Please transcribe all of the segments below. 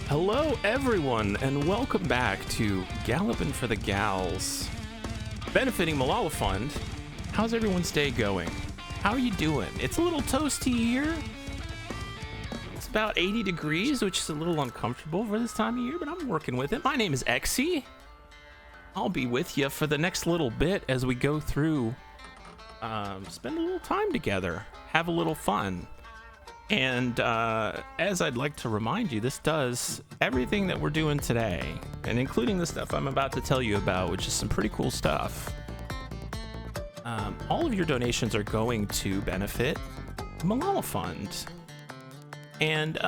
Hello, everyone, and welcome back to Galloping for the Gals, benefiting Malala Fund. How's everyone's day going? How are you doing? It's a little toasty here. It's about 80 degrees, which is a little uncomfortable for this time of year, but I'm working with it. My name is Exxy. I'll be with you for the next little bit as we go through, spend a little time together, have a little fun. And as I'd like to remind you, this does everything that we're doing today, and including the stuff I'm about to tell you about, which is some pretty cool stuff. All of your donations are going to benefit Malala Fund. And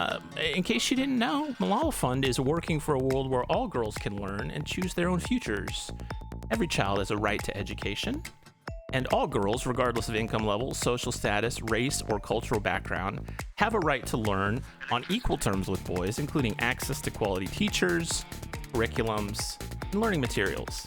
in case you didn't know, Malala Fund is working for a world where all girls can learn and choose their own futures. Every child has a right to education. And all girls, regardless of income level, social status, race, or cultural background, have a right to learn on equal terms with boys, including access to quality teachers, curriculums, and learning materials.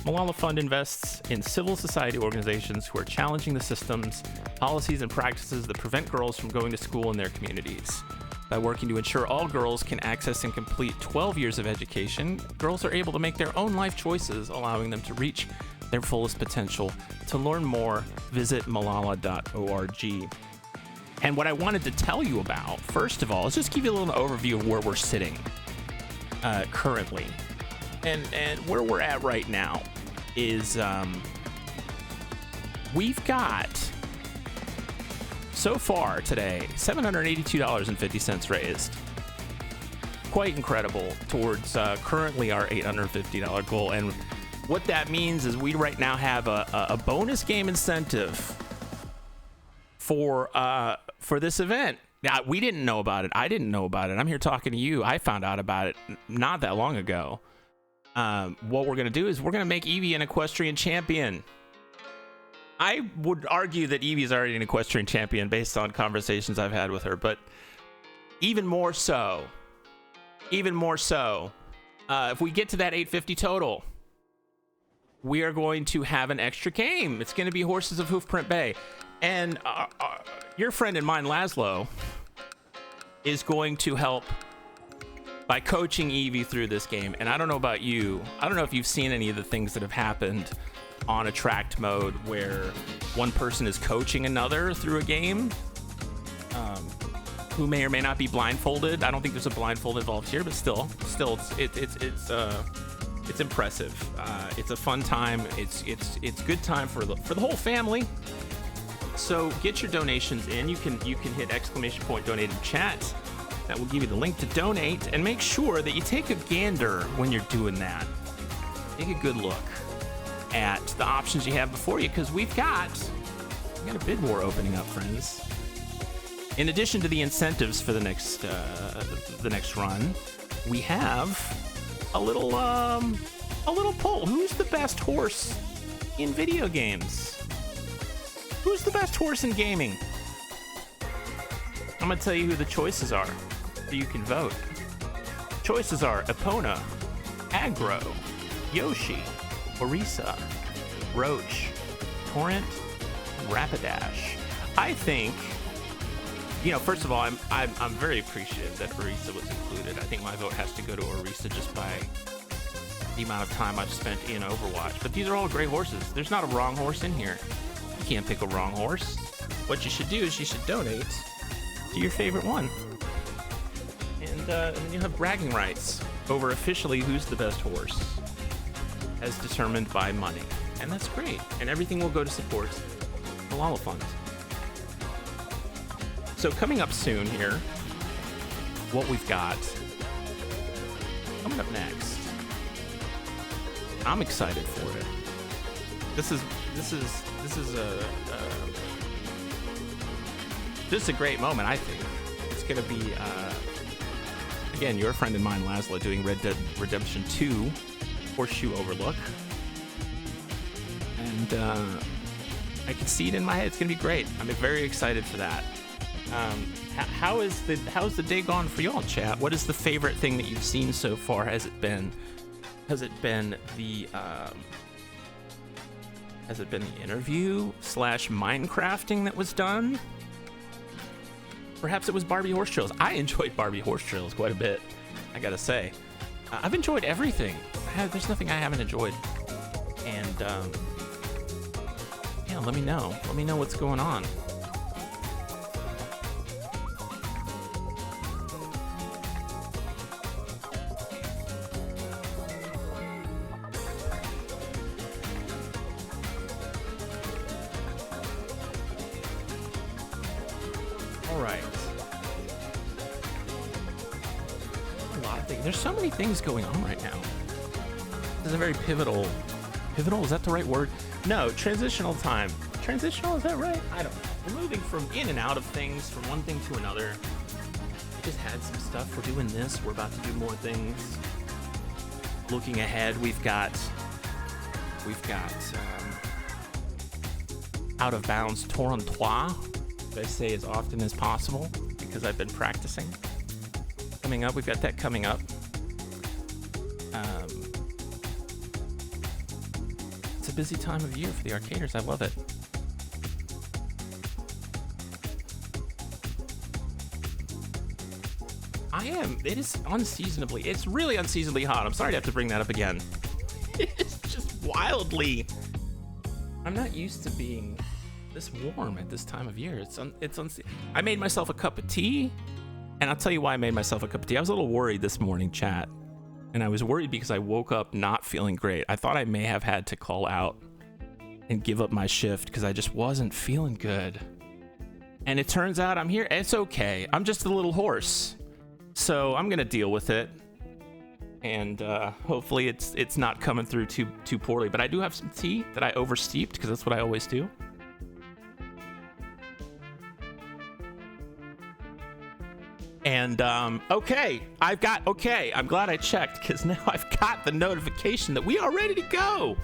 Malala Fund invests in civil society organizations who are challenging the systems, policies, and practices that prevent girls from going to school in their communities. By working to ensure all girls can access and complete 12 years of education, girls are able to make their own life choices, allowing them to reach their fullest potential. To learn more, visit malala.org. And what I wanted to tell you about, first of all, is just give you a little overview of where we're sitting currently. And where we're at right now is we've got, so far today, $782.50 raised. Quite incredible towards currently our $850 goal. And what that means is we right now have a bonus game incentive for this event. Now, we didn't know about it. I didn't know about it. I'm here talking to you. I found out about it not that long ago. What we're going to do is we're going to make Evie an equestrian champion. I would argue that Evie is already an equestrian champion based on conversations I've had with her, but even more so, if we get to that 850 total, we are going to have an extra game. It's going to be Horses of Hoofprint Bay. And your friend and mine, Lazlo, is going to help by coaching Evie through this game. And I don't know about you. I don't know if you've seen any of the things that have happened on attract mode where one person is coaching another through a game who may or may not be blindfolded. I don't think there's a blindfold involved here, but still it's impressive. It's a fun time. It's good time for the whole family. So get your donations in. You can hit ! donate in chat. That will give you the link to donate, and make sure that you take a gander when you're doing that. Take a good look at the options you have before you, because we got a bid war opening up, friends. In addition to the incentives for the next run, we have a little poll. Who's the best horse in video games? Who's the best horse in gaming? I'm gonna tell you who the choices are, so you can vote. Choices are Epona, Agro, Yoshi, Orisa, Roach, Torrent, and Rapidash. I think, first of all, I'm very appreciative that Orisa was included. I think my vote has to go to Orisa just by the amount of time I've spent in Overwatch. But these are all great horses. There's not a wrong horse in here. You can't pick a wrong horse. What you should do is you should donate to your favorite one. And then you'll have bragging rights over officially who's the best horse, as determined by money. And that's great. And everything will go to support the Malala Fund. So coming up soon here, what we've got coming up next, I'm excited for it. This is a great moment, I think. It's gonna be again, your friend and mine, Lazlo, doing Red Dead Redemption 2 Horseshoe Overlook. And I can see it in my head. It's gonna be great. I'm very excited for that. How's the day gone for y'all, chat? What is the favorite thing that you've seen so far? Has it been the interview / Minecrafting that was done? Perhaps it was Barbie Horse Trails. I enjoyed Barbie Horse Trails quite a bit, I gotta say. I've enjoyed everything. There's nothing I haven't enjoyed. And, yeah, let me know. Let me know what's going on. All right. A lot of things. There's so many things going on right now. This is a very pivotal, is that the right word? No, transitional time. Transitional, is that right? I don't know. We're moving from in and out of things, from one thing to another. I just had some stuff. We're doing this. We're about to do more things. Looking ahead, we've got Out of Bounds Tour en Trois, I say as often as possible because I've been practicing. Coming up, we've got that coming up. It's a busy time of year for the arcaders. I love it. It is unseasonably, it's really unseasonably hot. I'm sorry to have to bring that up again. It's just wildly. I'm not used to being this warm at this time of year. I made myself a cup of tea, and I'll tell you why I made myself a cup of tea. I was a little worried this morning, chat. And I was worried because I woke up not feeling great. I thought I may have had to call out and give up my shift because I just wasn't feeling good. And it turns out I'm here. It's okay. I'm just a little hoarse. So I'm going to deal with it. And hopefully it's not coming through too poorly. But I do have some tea that I oversteeped because that's what I always do. And, okay, I'm glad I checked because now I've got the notification that we are ready to go.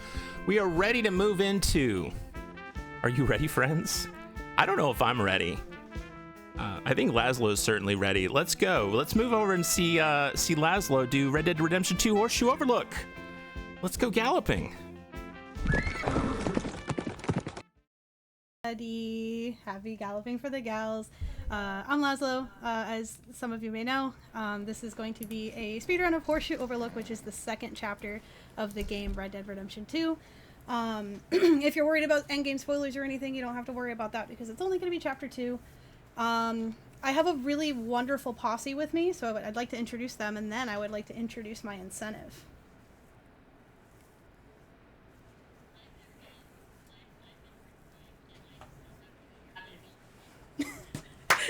We are ready to move into. Are you ready, friends? I don't know if I'm ready. I think Lazlo is certainly ready. Let's go. Let's move over and see Lazlo do Red Dead Redemption 2 Horseshoe Overlook. Let's go galloping. Happy galloping for the gals. I'm Lazlo, as some of you may know. This is going to be a speedrun of Horseshoe Overlook, which is the second chapter of the game Red Dead Redemption 2. If you're worried about endgame spoilers or anything, you don't have to worry about that because it's only going to be chapter 2. I have a really wonderful posse with me, so I'd like to introduce them, and then I would like to introduce my incentive.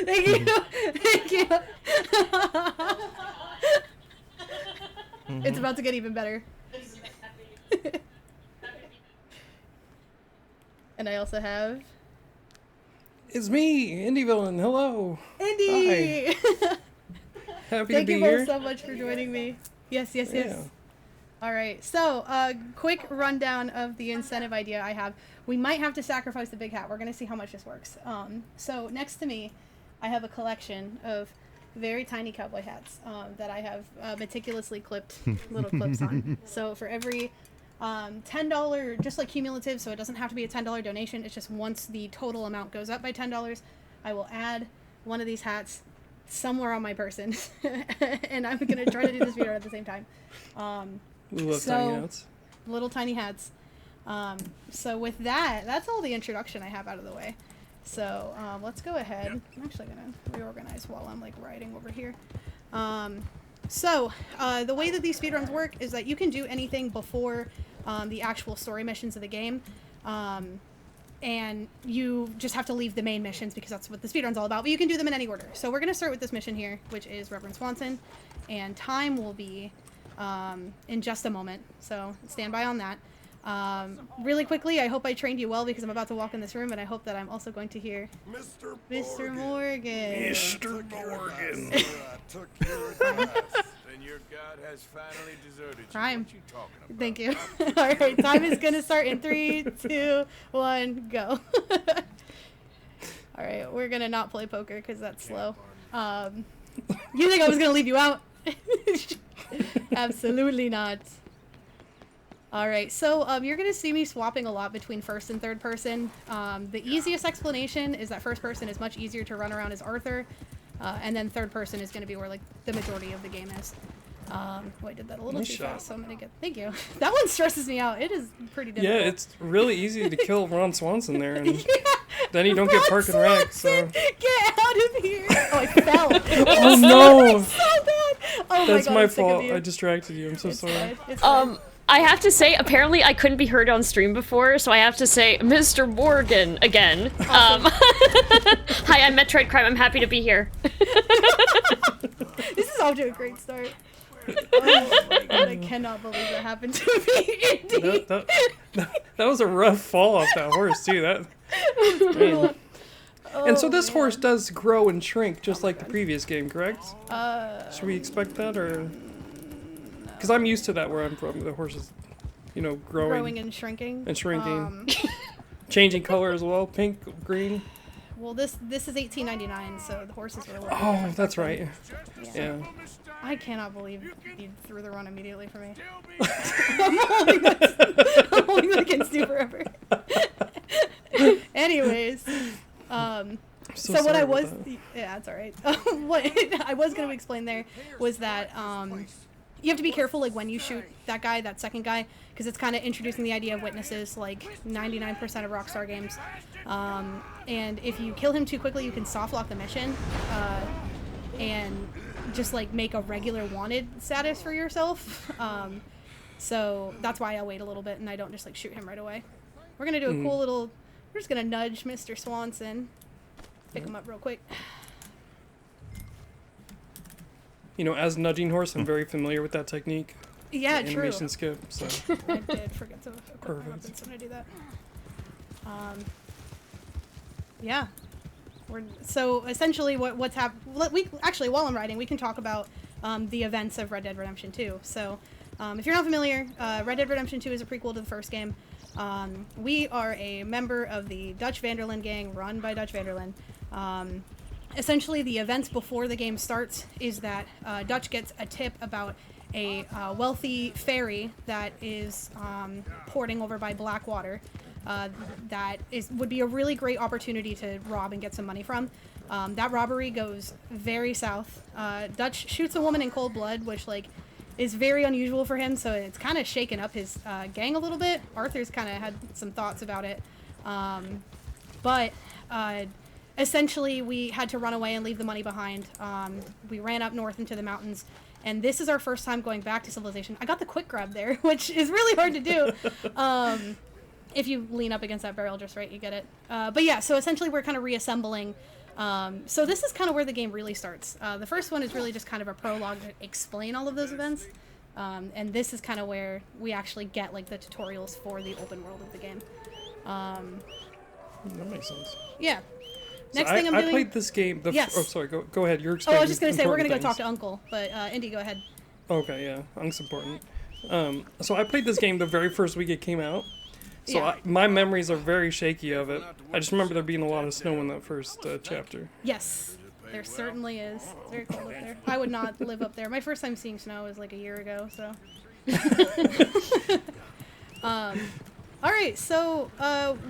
Thank you. Thank you. It's about to get even better. And I also have... It's me, IndyVillain. Hello. Indy! Hi. Happy to be here. Thank you both so much for joining me. Yes. Yeah. All right. So, quick rundown of the incentive idea I have. We might have to sacrifice the big hat. We're going to see how much this works. So, next to me, I have a collection of very tiny cowboy hats that I have meticulously clipped little clips on. So, for every $10, just like cumulative, so it doesn't have to be a $10 donation. It's just once the total amount goes up by $10, I will add one of these hats somewhere on my person, and I'm gonna try to do this video at the same time. We love tiny hats. Little tiny hats. So with that, that's all the introduction I have out of the way. So let's go ahead. I'm actually gonna reorganize while I'm like writing over here. So the way that these speedruns work is that you can do anything before the actual story missions of the game. And you just have to leave the main missions because that's what the speedrun's all about. But you can do them in any order. So we're going to start with this mission here, which is Reverend Swanson. And time will be in just a moment. So stand by on that. Really quickly, I hope I trained you well because I'm about to walk in this room. And I hope that I'm also going to hear Mr. Morgan. Mr. Morgan. I took care of that. And your God has finally deserted you. Crime. What you talking about? Thank you. All right, time is going to start in 3, 2, 1, go. All right, we're going to not play poker because that's slow. You think I was going to leave you out? Absolutely not. All right, so you're going to see me swapping a lot between first and third person. The easiest explanation is that first person is much easier to run around as Arthur. And then third person is going to be where like the majority of the game is. Oh, I did that a little Nice too shot. fast, so I'm gonna get. Thank you. That one stresses me out. It is pretty difficult. Yeah, it's really easy to kill Ron Swanson there, and then you don't get Park and Rec. So. Get out of here! Oh, I fell. Oh no! So bad. Oh That's my God, my I'm sick of fault. you. I distracted you. I'm so It's sorry. fine. It's fine. I have to say, apparently I couldn't be heard on stream before, so I have to say Mr. Morgan again. Hi, I'm Metroid Crime. I'm happy to be here. This is off to a great start. Oh my God, I cannot believe that happened to me, Indy. That was a rough fall off that horse too. Man. And so this horse does grow and shrink just like the previous game, correct? Should we expect that, or? Because I'm used to that where I'm from. The horses, growing and shrinking. and shrinking, changing color as well, pink, green. Well, this is 1899, so the horses were a little. Oh, different that's back then. right. Yeah. I cannot believe you threw the run immediately for me. Still be I'm holding that against you forever. Anyways, so what sorry I about was, that. yeah, it's all right. What I was going to explain there was that you have to be careful, like when you shoot that guy, that second guy, because it's kind of introducing the idea of witnesses, like 99% of Rockstar games. And if you kill him too quickly, you can soft lock the mission, and just like make a regular wanted status for yourself. So that's why I wait a little bit and I don't just like shoot him right away. We're gonna do a cool little. We're just gonna nudge Mr. Swanson, pick him up real quick. As nudging horse, I'm very familiar with that technique. Yeah, the true. animation skip. So. I did forget to equip my Perfect. weapons when I do that. Yeah. So essentially, what's happened? We actually, while I'm writing, we can talk about the events of Red Dead Redemption 2. So, if you're not familiar, Red Dead Redemption 2 is a prequel to the first game. We are a member of the Dutch Vanderlyn gang, run by Dutch Vanderlyn. Essentially, the events before the game starts is that Dutch gets a tip about a wealthy ferry that is porting over by Blackwater. That would be a really great opportunity to rob and get some money from. That robbery goes very south. Dutch shoots a woman in cold blood, which is very unusual for him, so it's kind of shaken up his gang a little bit. Arthur's kind of had some thoughts about it. But essentially, we had to run away and leave the money behind. We ran up north into the mountains, and this is our first time going back to civilization. I got the quick grab there, which is really hard to do. If you lean up against that barrel just right, you get it. But yeah, so essentially we're kind of reassembling. So this is kind of where the game really starts. The first one is really just kind of a prologue to explain all of those events. And this is kind of where we actually get the tutorials for the open world of the game. That makes sense. Yeah. So Next thing I'm doing... I played this game. Yes. Oh, sorry. Go ahead. You're Oh, explaining. I was just going to say, we're going to go talk things. to Uncle. But Indy, go ahead. Okay, yeah. Unc's important. So I played this game the very first week it came out. So Yeah. my memories are very shaky of it. I just remember there being a lot of snow in that first chapter. Yes, there certainly is. It's very cold up there. I would not live up there. My first time seeing snow was a year ago, so. All right, so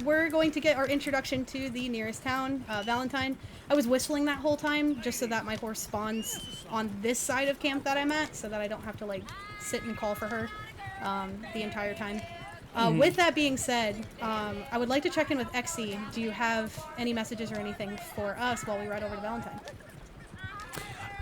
we're going to get our introduction to the nearest town, Valentine. I was whistling that whole time just so that my horse spawns on this side of camp that I'm at, so that I don't have to sit and call for her the entire time. With that being said, I would like to check in with Exxy. Do you have any messages or anything for us while we ride over to Valentine?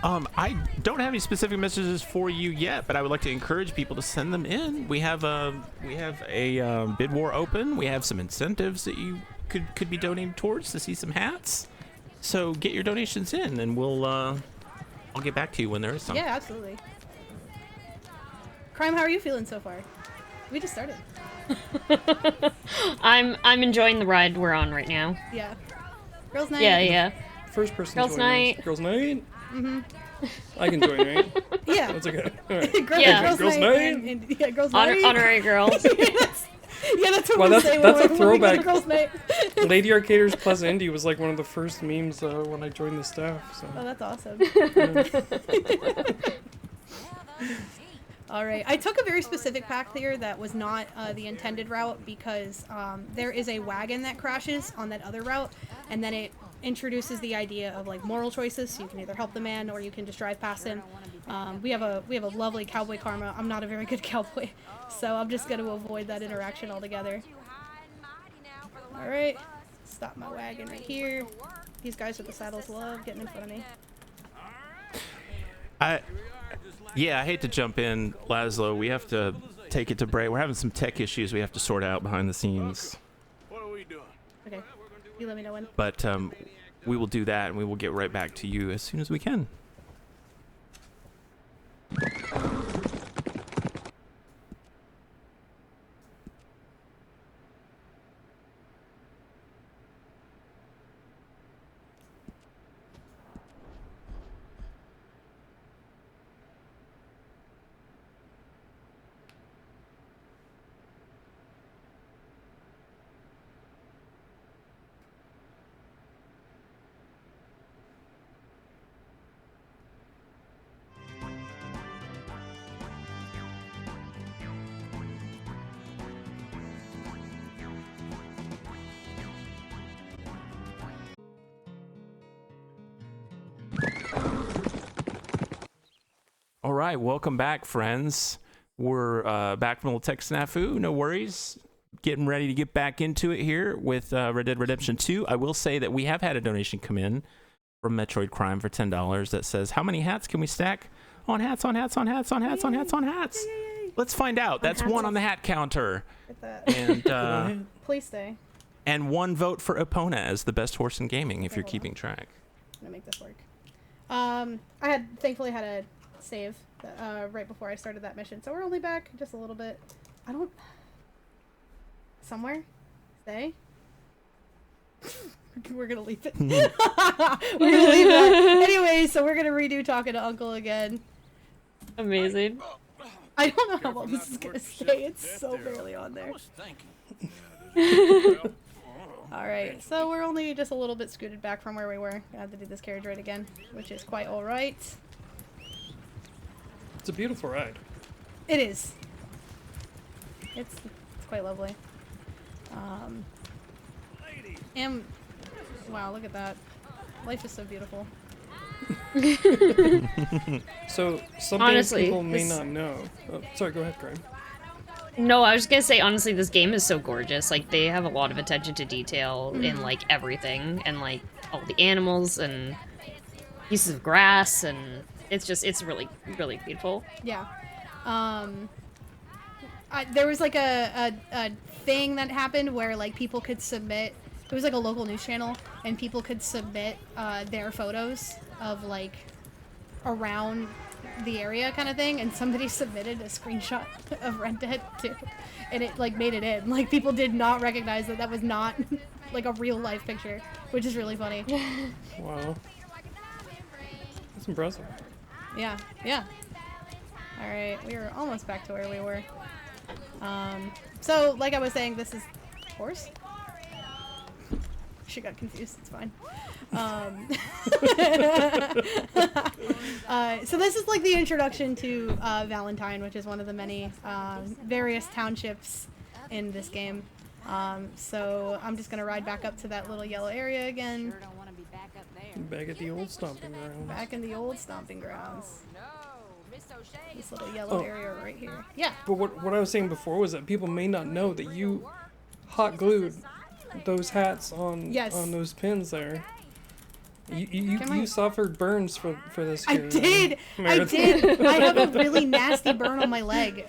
I don't have any specific messages for you yet, but I would like to encourage people to send them in. We have a bid war open. We have some incentives that you could be donating towards to see some hats. So get your donations in, and I'll get back to you when there is some. Yeah, absolutely. Crime, how are you feeling so far? We just started. I'm enjoying the ride we're on right now. Yeah. Girls' night. Yeah. First person Girls' joining us. night. Girls' night? Mm-hmm. I can join, right? Yeah. That's okay. All right. Yeah. Girls' night. Yeah, girls' night. Honorary girls. That's what Well, we that's- say that's a when we go to throwback. girls' night. Lady Arcaders Plus Indie was one of the first memes when I joined the staff. So. Oh, that's awesome. All right. I took a very specific path here that was not the intended route because there is a wagon that crashes on that other route, and then it introduces the idea of like moral choices. So you can either help the man or you can just drive past him. We have a lovely cowboy karma. I'm not a very good cowboy, so I'm just going to avoid that interaction altogether. All right, stop my wagon right here. These guys with the saddles love getting in front of me. Yeah, I hate to jump in, Lazlo. We have to take it to break. We're having some tech issues we have to sort out behind the scenes. What are we doing? Okay, you let me know when. But we will do that, and we will get right back to you as soon as we can. All right, welcome back, friends. We're back from a little tech snafu. No worries. Getting ready to get back into it here with Red Dead Redemption 2. I will say that we have had a donation come in from Metroid Crime for $10 that says, how many hats can we stack? On hats, on hats, on hats, on hats, on hats, on hats. Let's find out. That's one on the hat counter. Get that. And Please stay. and one vote for Epona as the best horse in gaming, if Okay, you're hold keeping track. I'm gonna make this work. I thankfully had a save right before I started that mission, so we're only back just a little bit. I don't... Somewhere? Stay? We're gonna leave it. We're gonna leave that. Anyway, so we're gonna redo talking to Uncle again. Amazing. I don't know how long this is gonna stay. It's so barely on there. Alright, so we're only just a little bit scooted back from where we were. Gonna have to do this carriage ride again, which is quite alright. It's a beautiful ride. It is. It's quite lovely. And wow, look at that. Life is so beautiful. So something Honestly, people may this- not know. Oh, sorry, go ahead, Graham. No, I was gonna say, honestly, this game is so gorgeous. Like, they have a lot of attention to detail in, like, everything. And, like, all the animals and pieces of grass. And it's really, really beautiful. Yeah. There was like a thing that happened where like people could submit. It was like a local news channel, and people could submit their photos of like around the area kind of thing, and somebody submitted a screenshot of Red Dead 2, and it like made it in. Like people did not recognize that was not like a real life picture, which is really funny. Wow. That's impressive. Yeah, yeah. All right, we are almost back to where we were. So like I was saying, this is horse. She got confused. It's fine. So this is like the introduction to Valentine, which is one of the many various townships in this game. So I'm just gonna ride back up to that little yellow area again. Back at the old stomping ground. Back in the old stomping grounds. This little yellow area right here. Yeah. But what I was saying before was that people may not know that you hot glued those hats on on those pins there. You suffered burns for this. I did. I did. I have a really nasty burn on my leg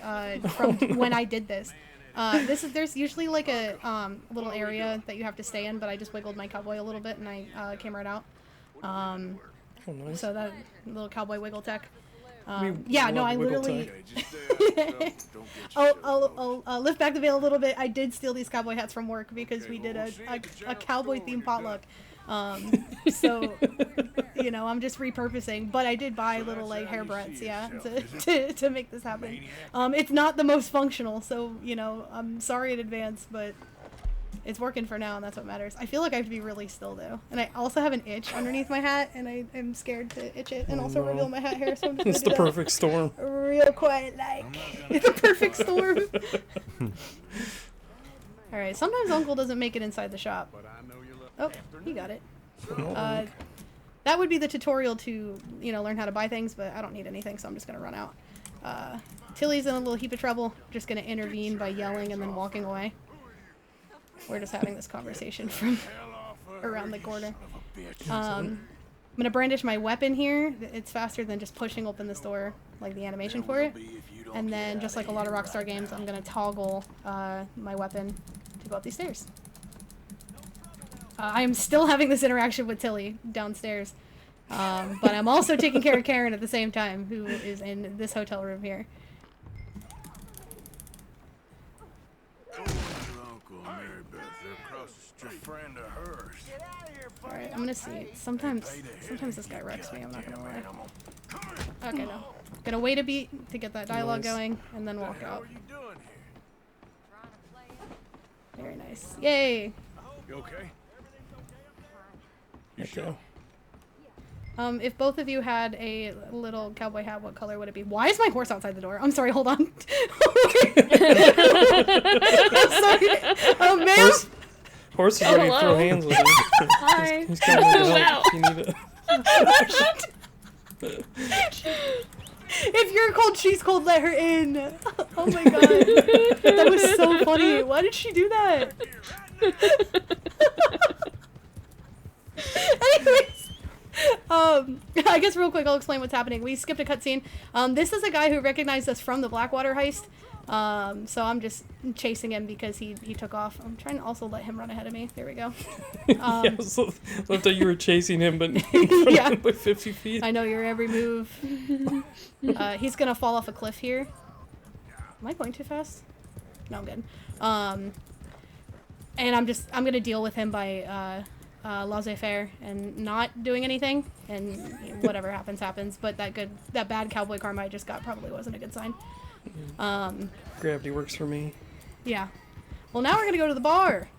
from when I did this. There's usually like a little area that you have to stay in, but I just wiggled my cowboy a little bit and I came right out. Nice. So that little cowboy wiggle tech. We Yeah, no, love I wiggle literally. tech. I'll lift back the veil a little bit. I did steal these cowboy hats from work because we did a cowboy themed potluck. So, you know, I'm just repurposing, but I did buy little like hairbreadths, yeah, to make this happen. It's not the most functional, so, you know, I'm sorry in advance, but it's working for now, and that's what matters. I feel like I have to be really still, though. And I also have an itch underneath my hat, and I'm scared to itch it and also reveal my hat hair, so I'm just It's the gonna do perfect storm. that real quiet, like. It's a perfect storm. Alright, sometimes Uncle doesn't make it inside the shop. Oh, he got it. That would be the tutorial to, learn how to buy things, but I don't need anything, so I'm just going to run out. Tilly's in a little heap of trouble. Just going to intervene by yelling and then walking away. We're just having this conversation from around the corner. I'm going to brandish my weapon here. It's faster than just pushing open this door, like the animation for it. And then, just like a lot of Rockstar games, I'm going to toggle my weapon to go up these stairs. I am still having this interaction with Tilly downstairs. But I'm also taking care of Karen at the same time, who is in this hotel room here. Alright, I'm gonna see. Sometimes this guy wrecks me, I'm not gonna lie. Okay, no. Gonna wait a beat to get that dialogue going, and then walk out. Very nice. Yay! You okay? You sure? If both of you had a little cowboy hat, what color would it be? Why is my horse outside the door? I'm sorry, hold on. I'm sorry. Oh, ma'am? Horse is ready to throw hands with him. Hi. He's coming to help. Wow. You need it. If you're cold, she's cold, let her in. Oh my god. That was so funny. Why did she do that? Anyways. I guess real quick I'll explain what's happening. We skipped a cutscene. This is a guy who recognized us from the Blackwater heist. So I'm just chasing him because he took off. I'm trying to also let him run ahead of me. There we go. Yeah, so love that you were chasing him, but in front Yeah. of him by 50 feet. I know your every move. He's gonna fall off a cliff here. Am I going too fast? No, I'm good. And I'm gonna deal with him by laissez-faire and not doing anything, and whatever happens happens. But that bad cowboy karma I just got probably wasn't a good sign. Gravity works for me. Yeah. Well, now we're gonna go to the bar.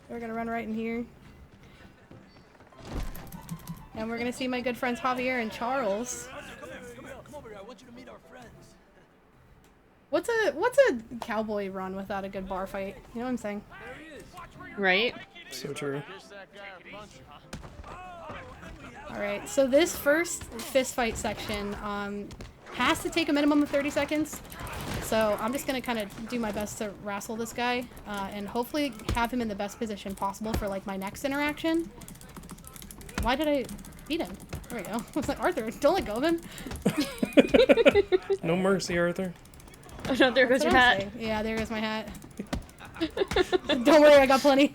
We're gonna run right in here, and we're gonna see my good friends Javier and Charles. What's a cowboy run without a good bar fight? You know what I'm saying? Right? So true. Alright, so this first fist fight section has to take a minimum of 30 seconds. So I'm just going to kind of do my best to wrestle this guy and hopefully have him in the best position possible for like my next interaction. Why did I beat him? There we go. I was like, Arthur, don't let go of him. No mercy, Arthur. Oh no, there goes That's your what I'm hat. saying. Yeah, there goes my hat. Don't worry, I got plenty.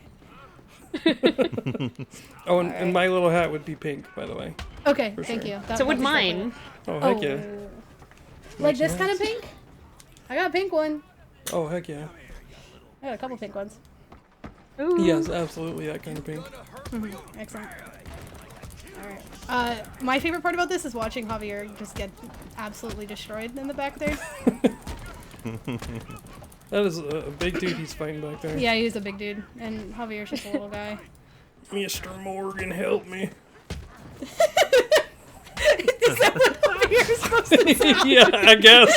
Oh, and my little hat would be pink, by the way. Okay, For thank sure. you. So would that'd be mine. Oh, heck yeah. Like this Nice. kind of pink? I got a pink one. Oh, heck yeah. I got a couple pink ones. Ooh. Yes, absolutely, that kind of pink. Excellent. Alright. My favorite part about this is watching Javier just get absolutely destroyed in the back there. That is a big dude he's fighting back there. Yeah, he's a big dude, and Javier's just a little guy. Mr. Morgan, help me. Is that what Javier's supposed to sound? Yeah, I guess.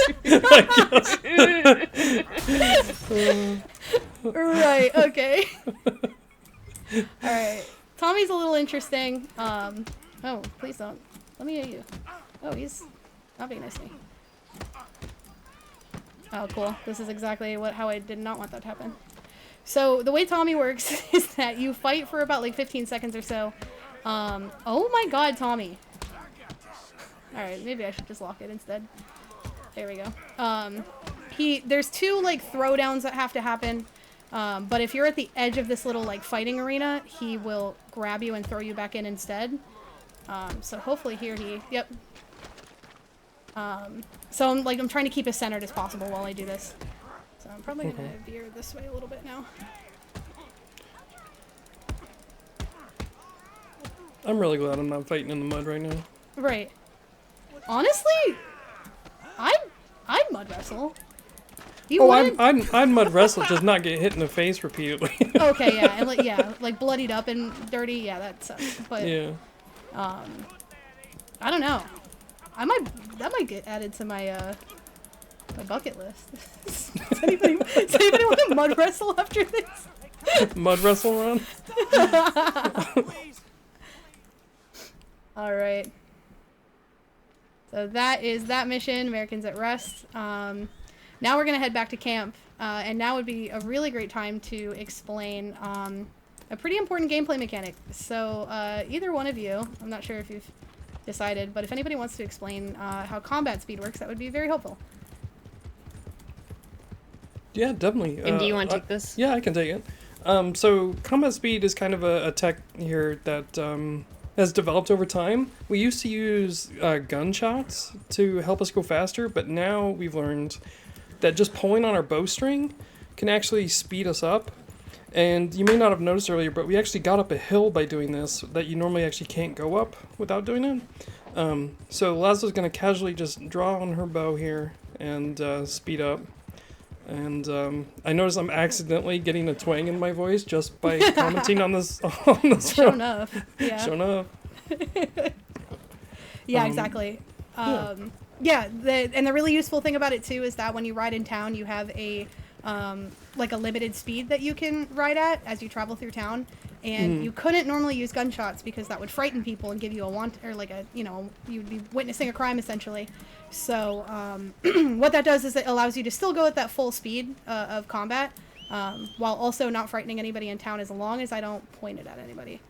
Right, okay. Alright. Tommy's a little interesting. Oh, please don't. Let me hit you. Oh, he's not being nice to me. Oh, cool. This is exactly how I did not want that to happen. So, the way Tommy works is that you fight for about like 15 seconds or so. Oh my god, Tommy. Alright, maybe I should just lock it instead. There we go. There's two like throwdowns that have to happen. But if you're at the edge of this little like fighting arena, he will grab you and throw you back in instead. So hopefully here yep. So I'm trying to keep as centered as possible while I do this. So I'm probably gonna veer this way a little bit now. I'm really glad I'm not fighting in the mud right now. Right. Honestly, I'd mud wrestle. You would? I'd mud wrestle, just not get hit in the face repeatedly. Okay, yeah, and like bloodied up and dirty. Yeah, that sucks. But Yeah. I don't know. That might get added to my my bucket list. Does anybody want to mud wrestle after this? Mud wrestle run. All right. So that is that mission, Americans at Rest. Now we're going to head back to camp, and now would be a really great time to explain a pretty important gameplay mechanic. So either one of you, I'm not sure if you've decided, but if anybody wants to explain how combat speed works, that would be very helpful. Yeah, definitely. And do you want to take this? Yeah, I can take it. So combat speed is kind of a tech here that has developed over time. We used to use gunshots to help us go faster, but now we've learned that just pulling on our bowstring can actually speed us up. And you may not have noticed earlier, but we actually got up a hill by doing this that you normally actually can't go up without doing it. So Lazlo's going to casually just draw on her bow here and speed up. And I notice I'm accidentally getting a twang in my voice just by commenting on this. Sure enough. Yeah. Sure enough. Yeah, exactly. And the really useful thing about it too is that when you ride in town, you have a like a limited speed that you can ride at as you travel through town, and you couldn't normally use gunshots because that would frighten people and give you you'd be witnessing a crime essentially. So what that does is it allows you to still go at that full speed of combat while also not frightening anybody in town as long as I don't point it at anybody.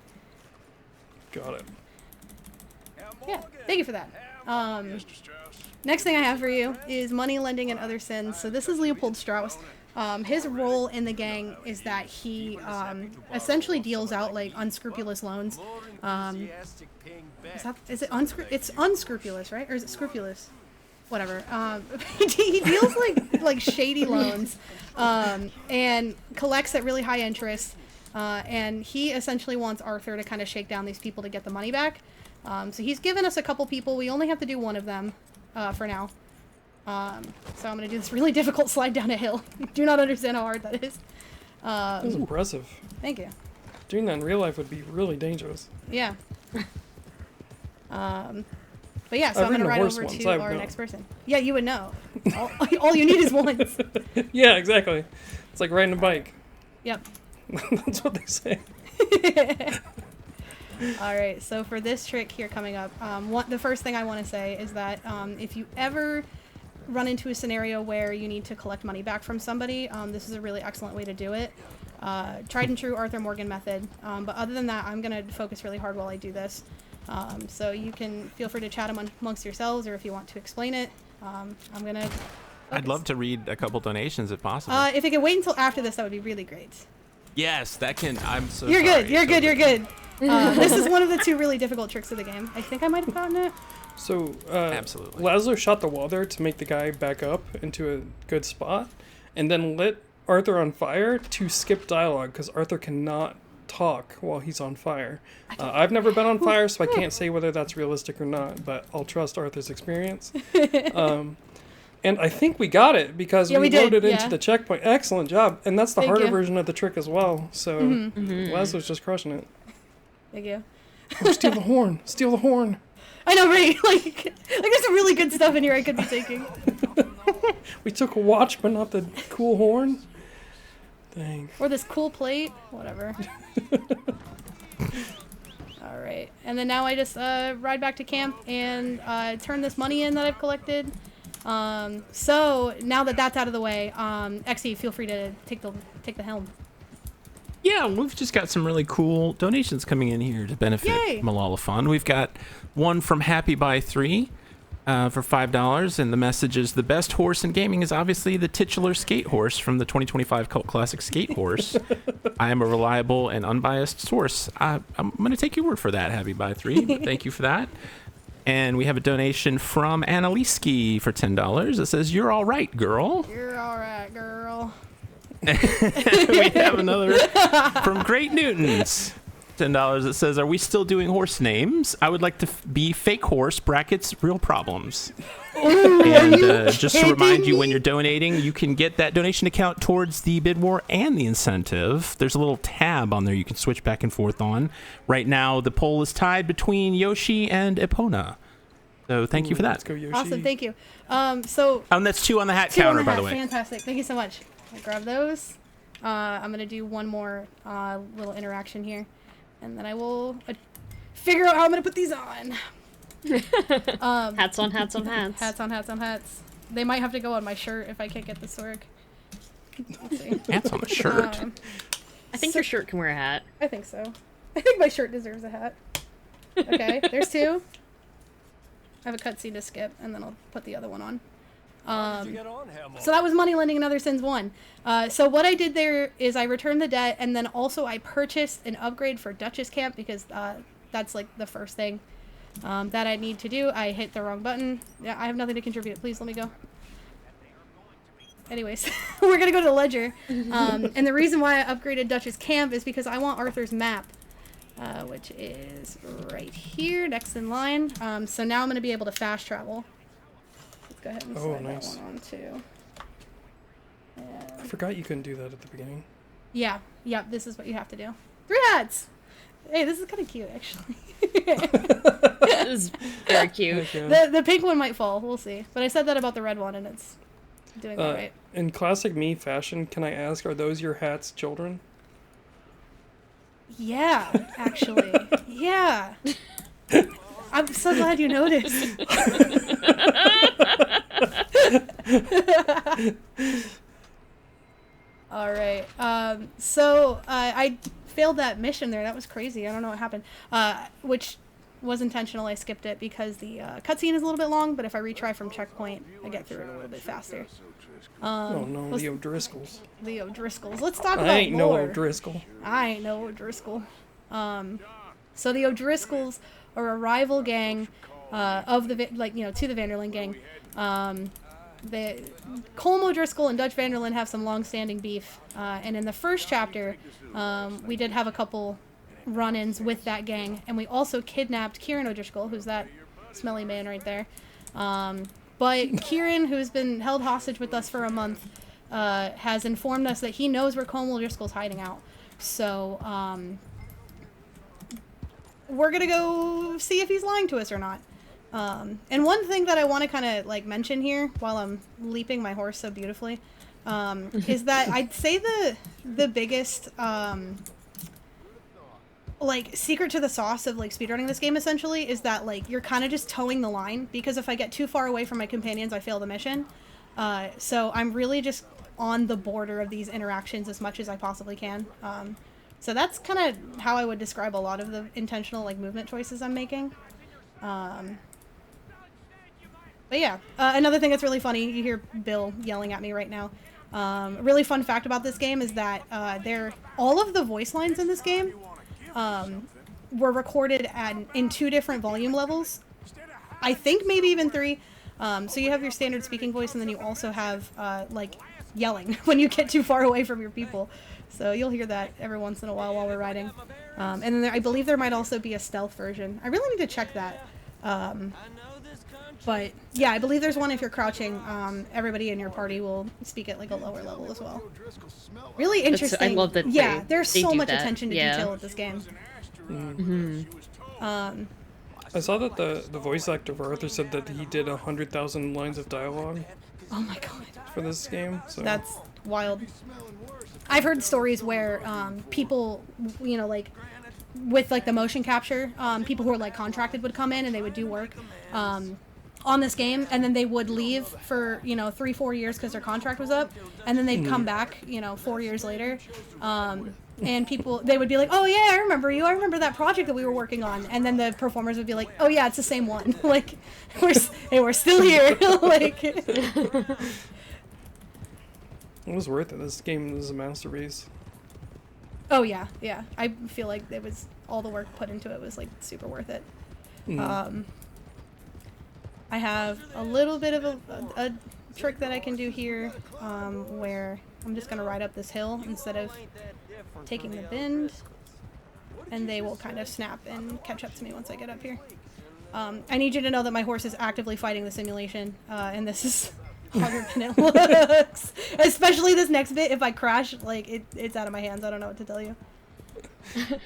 Got it. Yeah, thank you for that. Next thing I have for you is money lending and other sins. So this is Leopold Strauss. His role in the gang is that he essentially deals out like unscrupulous loans. It's unscrupulous, right? Or is it scrupulous? Whatever. He deals like shady loans and collects at really high interest. And he essentially wants Arthur to kind of shake down these people to get the money back. So he's given us a couple people. We only have to do one of them for now. So I'm going to do this really difficult slide down a hill. Do not understand how hard that is. That was impressive. Thank you. Doing that in real life would be really dangerous. Yeah. But yeah, so I'm going to ride over to our next person. Yeah, you would know. All you need is ones. Yeah, exactly. It's like riding a bike. Yep. That's what they say. All right, so for this trick here coming up, the first thing I want to say is that if you ever run into a scenario where you need to collect money back from somebody, this is a really excellent way to do it. Tried and true Arthur Morgan method. But other than that, I'm going to focus really hard while I do this. So you can feel free to chat amongst yourselves, or if you want to explain it, I'm going to focus. I'd love to read a couple donations if possible. If it could wait until after this, that would be really great. Yes, that can. I'm so You're sorry. good. You're good. You're good. This is one of the two really difficult tricks of the game. I think I might have gotten it. So, Absolutely. Lazlo shot the wall there to make the guy back up into a good spot, and then lit Arthur on fire to skip dialogue, because Arthur cannot talk while he's on fire. I've never been on fire, so I can't say whether that's realistic or not, but I'll trust Arthur's experience. And I think we got it, because we loaded into the checkpoint. Excellent job. And that's the harder version of the trick as well, so Lazlo's just crushing it. Thank you. Oh, steal the horn. Steal the horn. I know, right? Like there's some really good stuff in here I could be taking. We took a watch, but not the cool horn. Dang. Or this cool plate. Whatever. All right. And then now I just ride back to camp and turn this money in that I've collected. So now that that's out of the way, Exxy, feel free to take the helm. Yeah, we've just got some really cool donations coming in here to benefit Malala Fund. We've got one from Happy Buy 3 for $5, and the message is, the best horse in gaming is obviously the titular skate horse from the 2025 cult classic Skate Horse. I am a reliable and unbiased source. I'm going to take your word for that, Happy Buy 3, but thank you for that. And we have a donation from Annaliski for $10. It says, you're all right, girl. You're all right, girl. We have another from Great Newtons, $10. It says, are we still doing horse names? I would like to be fake horse brackets real problems. Ooh, and just to remind you, when you're donating, you can get that donation account towards the bid war and the incentive. There's a little tab on there you can switch back and forth on. Right now, the poll is tied between Yoshi and Epona. So thank you for that. Let's go, Yoshi. Awesome, thank you. And that's 2 on the hat two counter, on the by hat. the way. Fantastic. Thank you so much. I'll grab those. I'm gonna do one more little interaction here, and then I will figure out how I'm gonna put these on. Hats on hats on hats. Hats on hats on hats. They might have to go on my shirt if I can't get this to work. Let's see. Hats on the shirt. I think your shirt can wear a hat. I think so. I think my shirt deserves a hat. Okay, there's two. I have a cutscene to skip, and then I'll put the other one on. So that was money lending and other sins 1. So what I did there is I returned the debt, and then also I purchased an upgrade for Duchess Camp because that's like the first thing that I need to do. I hit the wrong button. Yeah, I have nothing to contribute. Please let me go. Anyways, we're gonna go to the ledger, and the reason why I upgraded Duchess Camp is because I want Arthur's map, which is right here, next in line. So now I'm gonna be able to fast travel. Let's go ahead and slide nice. that one on too. I forgot you couldn't do that at the beginning. Yeah, this is what you have to do. 3 hats! Hey, this is kind of cute, actually. This is very cute. The pink one might fall, we'll see. But I said that about the red one, and it's doing all right. In classic me fashion, can I ask, are those your hat's children? Yeah, actually. Yeah. I'm so glad you noticed. All right. So I failed that mission there. That was crazy. I don't know what happened. Which was intentional. I skipped it because the cutscene is a little bit long, but if I retry from checkpoint, I get through it a little bit faster. Oh no, the O'Driscolls. The O'Driscolls. Let's talk about I ain't no lore. O'Driscoll. I ain't no O'Driscoll. So the O'Driscolls are a rival gang of the to the Vanderlyn gang. The Colm O'Driscoll and Dutch Vanderlyn have some long-standing beef, and in the first chapter, we did have a couple run-ins with that gang, and we also kidnapped Kieran O'Driscoll, who's that smelly man right there. But Kieran, who's been held hostage with us for a month, has informed us that he knows where Colm O'Driscoll's hiding out. So we're gonna go see if he's lying to us or not. And one thing that I want to kind of mention here while I'm leaping my horse so beautifully is that I'd say the biggest secret to the sauce of speedrunning this game essentially is that you're kind of just towing the line, because if I get too far away from my companions I fail the mission. So I'm really just on the border of these interactions as much as I possibly can. So that's kind of how I would describe a lot of the intentional movement choices I'm making. But yeah, another thing that's really funny, you hear Bill yelling at me right now. A really fun fact about this game is that all of the voice lines in this game were recorded in 2 different volume levels. I think maybe even 3. So you have your standard speaking voice, and then you also have yelling when you get too far away from your people. So you'll hear that every once in a while we're riding. And then I believe there might also be a stealth version. I really need to check that. But yeah, I believe there's one if you're crouching. Everybody in your party will speak at a lower level as well. Really interesting. I love that. Yeah, there's they so do much that. attention to detail with this game. I saw that the voice actor for Arthur said that he did 100,000 lines of dialogue. Oh my god. For this game. So. That's wild. I've heard stories where people, with the motion capture, people who are contracted would come in and they would do work on this game, and then they would leave for 3-4 years because their contract was up, and then they'd come back 4 years later, and they would be like, oh yeah, I remember you, I remember that project that we were working on, and then the performers would be like, oh yeah, it's the same one. We're still here. It was worth it. This game was a masterpiece. Oh yeah, I feel like it was all the work put into it was super worth it. I have a little bit of a trick that I can do here, where I'm just gonna ride up this hill instead of taking the bend, and they will kind of snap and catch up to me once I get up here. I need you to know that my horse is actively fighting the simulation, and this is harder than it looks. Especially this next bit. If I crash, it's out of my hands. I don't know what to tell you.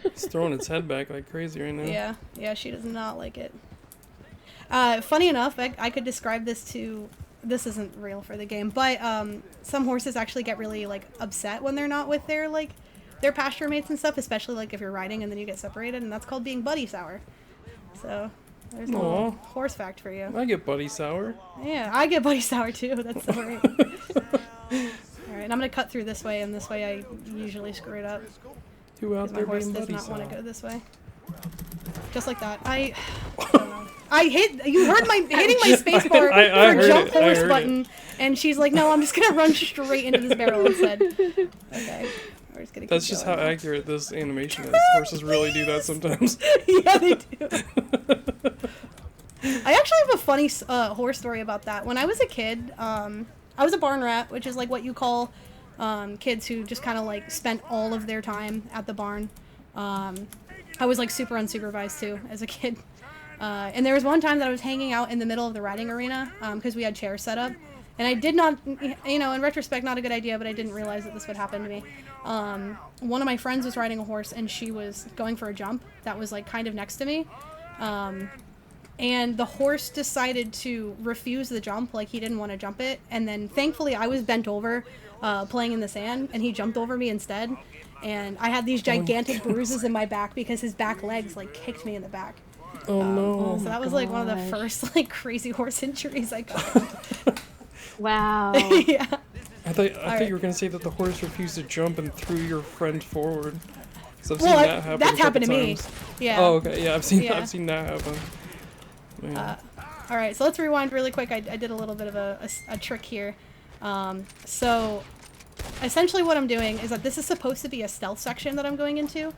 It's throwing its head back like crazy right now. Yeah, she does not like it. Funny enough, I could describe this to this isn't real for the game, but some horses actually get really like upset when they're not with their pasture mates and stuff, especially like if you're riding and then you get separated, and that's called being buddy sour. So there's a little horse fact for you. I get buddy sour. Yeah, I get buddy sour too. That's so right. All right, and I'm gonna cut through this way, and this way I usually screw it up. Who out My there horse being does buddy not want to sour? go this way. Just like that. I don't know. You heard my hitting my space bar I for heard jump it, I horse heard button, and she's like, "No, I'm just gonna run straight into this barrel instead." Okay, we're just gonna. That's keep just going. how accurate this animation is. Horses really do that sometimes. Yeah, they do. I actually have a funny horse story about that. When I was a kid, I was a barn rat, which is like what you call kids who just kind of like spent all of their time at the barn. I was like super unsupervised too as a kid. And there was one time that I was hanging out in the middle of the riding arena because we had chairs set up. And I did not, you know, in retrospect, not a good idea, but I didn't realize that this would happen to me. One of my friends was riding a horse and she was going for a jump that was like kind of next to me. And the horse decided to refuse the jump, like he didn't want to jump it. And then thankfully I was bent over playing in the sand and he jumped over me instead. And I had these gigantic bruises in my back because his back legs like kicked me in the back. Oh no. So that was like one of the first like crazy horse injuries I got. Wow. Yeah. I thought you were gonna say that the horse refused to jump and threw your friend forward. 'Cause I've seen that happen. That's a couple happened to me. times. Yeah. Oh okay, yeah, I've seen Yeah. that happen. Yeah. All right, so let's rewind really quick. I did a little bit of a trick here. So essentially what I'm doing is that this is supposed to be a stealth section that I'm going into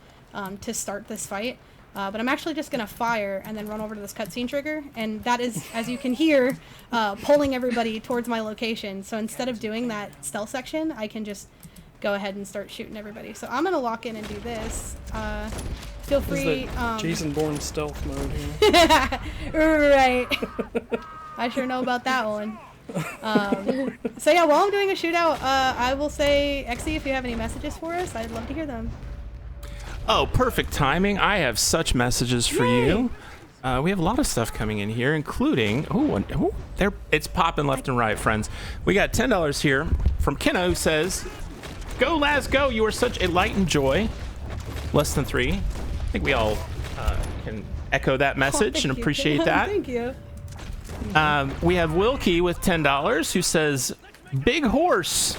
to start this fight. But I'm actually just going to fire and then run over to this cutscene trigger. And that is, as you can hear, pulling everybody towards my location. So instead of doing that stealth section, I can just go ahead and start shooting everybody. So I'm going to lock in and do this. Feel This free... is that Jason Bourne stealth mode here. Right. I sure know about that one. So yeah, while I'm doing a shootout, I will say, Exxy, if you have any messages for us, I'd love to hear them. Oh, perfect timing. I have such messages for you. We have a lot of stuff coming in here, including... there, it's popping left and right, friends. We got $10 here from Kenna, who says, "Go, Laz, go. You are such a light and joy." Less than 3. I think we all can echo that message and appreciate that. Thank you. We have Wilkie with $10 who says, "Big horse.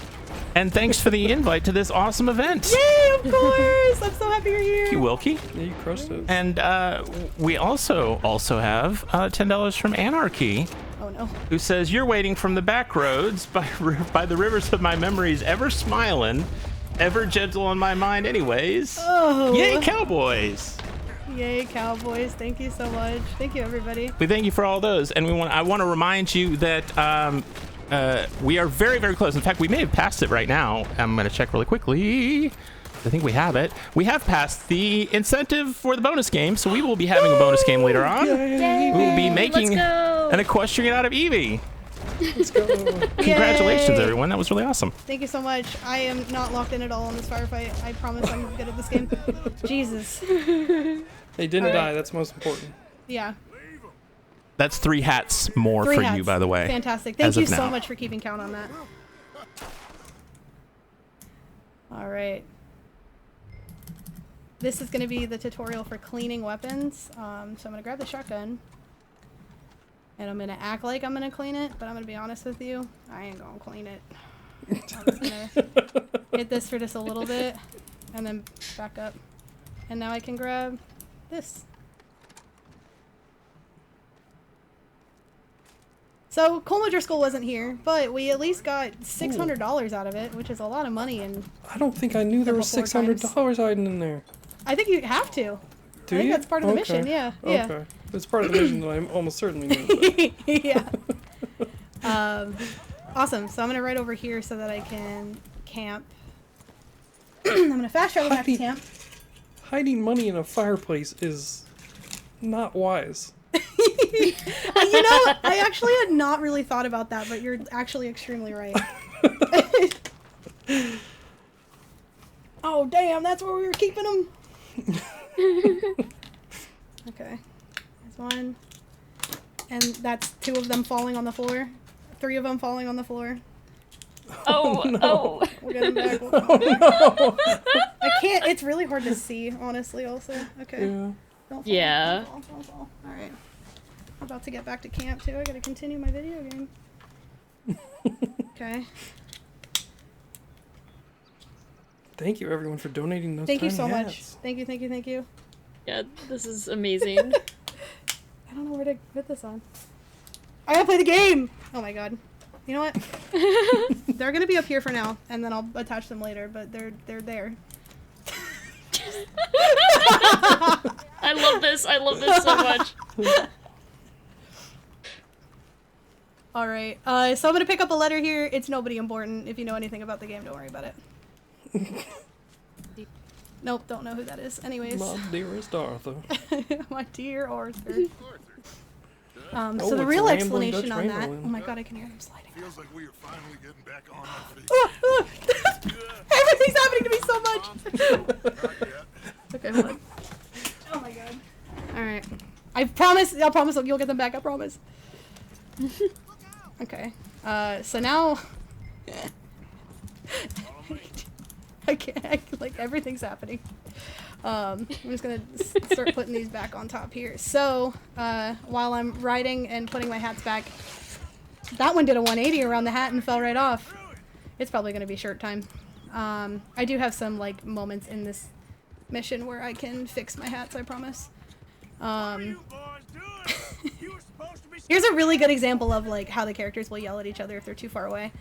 And thanks for the invite to this awesome event." Yay, of course! I'm so happy you're here. Thank you, Wilkie. Yeah, you crushed it. And we also have $10 from Anarchy, Oh no. who says, "You're waiting from the back roads by the rivers of my memories, ever smiling, ever gentle on my mind anyways." Oh. Yay, Cowboys. Yay, Cowboys. Thank you so much. Thank you, everybody. We thank you for all those. And I want to remind you that we are very, very close. In fact, we may have passed it right now. I'm going to check really quickly. I think we have it. We have passed the incentive for the bonus game, so we will be having a bonus game later on. Yay. We will be making Let's go. an equestrian out of Evie. Let's go. Congratulations, Yay. everyone. That was really awesome. Thank you so much. I am not locked in at all in this firefight. I promise I'm good at this game. Jesus. They didn't die, that's most important. Yeah. That's 3 hats more 3 for hats. you, by the way. Fantastic. Thank as you of so now. much for keeping count on that. All right. This is going to be the tutorial for cleaning weapons. So I'm going to grab the shotgun. And I'm going to act like I'm going to clean it, but I'm going to be honest with you. I ain't going to clean it. I'm just going to hit this for just a little bit and then back up. And now I can grab this. So Cole Driscoll wasn't here, but we at least got $600 out of it, which is a lot of money. And I don't think I knew there was $600 hiding in there. I think you have to. Do I think you? that's part of the Okay. mission. Yeah. Yeah. Okay. It's part of the mission that I almost certainly knew. Yeah. Awesome. So I'm gonna right over here so that I can camp. I'm gonna fast travel back to camp. Hiding money in a fireplace is not wise. You know, I actually had not really thought about that, but you're actually extremely right. Oh, damn, that's where we were keeping them? Okay. There's one. And that's 2 of them falling on the floor. 3 of them falling on the floor. Oh, no. oh. We'll get them back. Oh, I can't. It's really hard to see, honestly. Also, okay. yeah. Don't fall, Yeah. Don't fall. All right. I'm about to get back to camp too. I gotta continue my video game. Okay. Thank you, everyone, for donating those Thank you tiny so much. hats. Thank you. Thank you. Thank you. Yeah, this is amazing. I don't know where to put this on. I gotta play the game. Oh my god. You know what? They're gonna be up here for now, and then I'll attach them later. But they're there. I love this. I love this so much. All right. So I'm gonna pick up a letter here. It's nobody important. If you know anything about the game, don't worry about it. Nope, don't know who that is. Anyways. My dearest Arthur. My dear Arthur. Oh, So the it's real rambling explanation Dutch on that. rambling. Oh my god, I can hear them sliding. Feels like we are finally getting back on our feet. Everything's happening to me so much. Not yet. Okay, hold on. Oh my god. All right. I'll promise you'll get them back. I promise. Okay. So now I can't, like, everything's happening. I'm just gonna start putting these back on top here. So, while I'm riding and putting my hats back, that one did a 180 around the hat and fell right off. It's probably gonna be shirt time. I do have some, like, moments in this mission where I can fix my hats, I promise. Here's a really good example of, like, how the characters will yell at each other if they're too far away.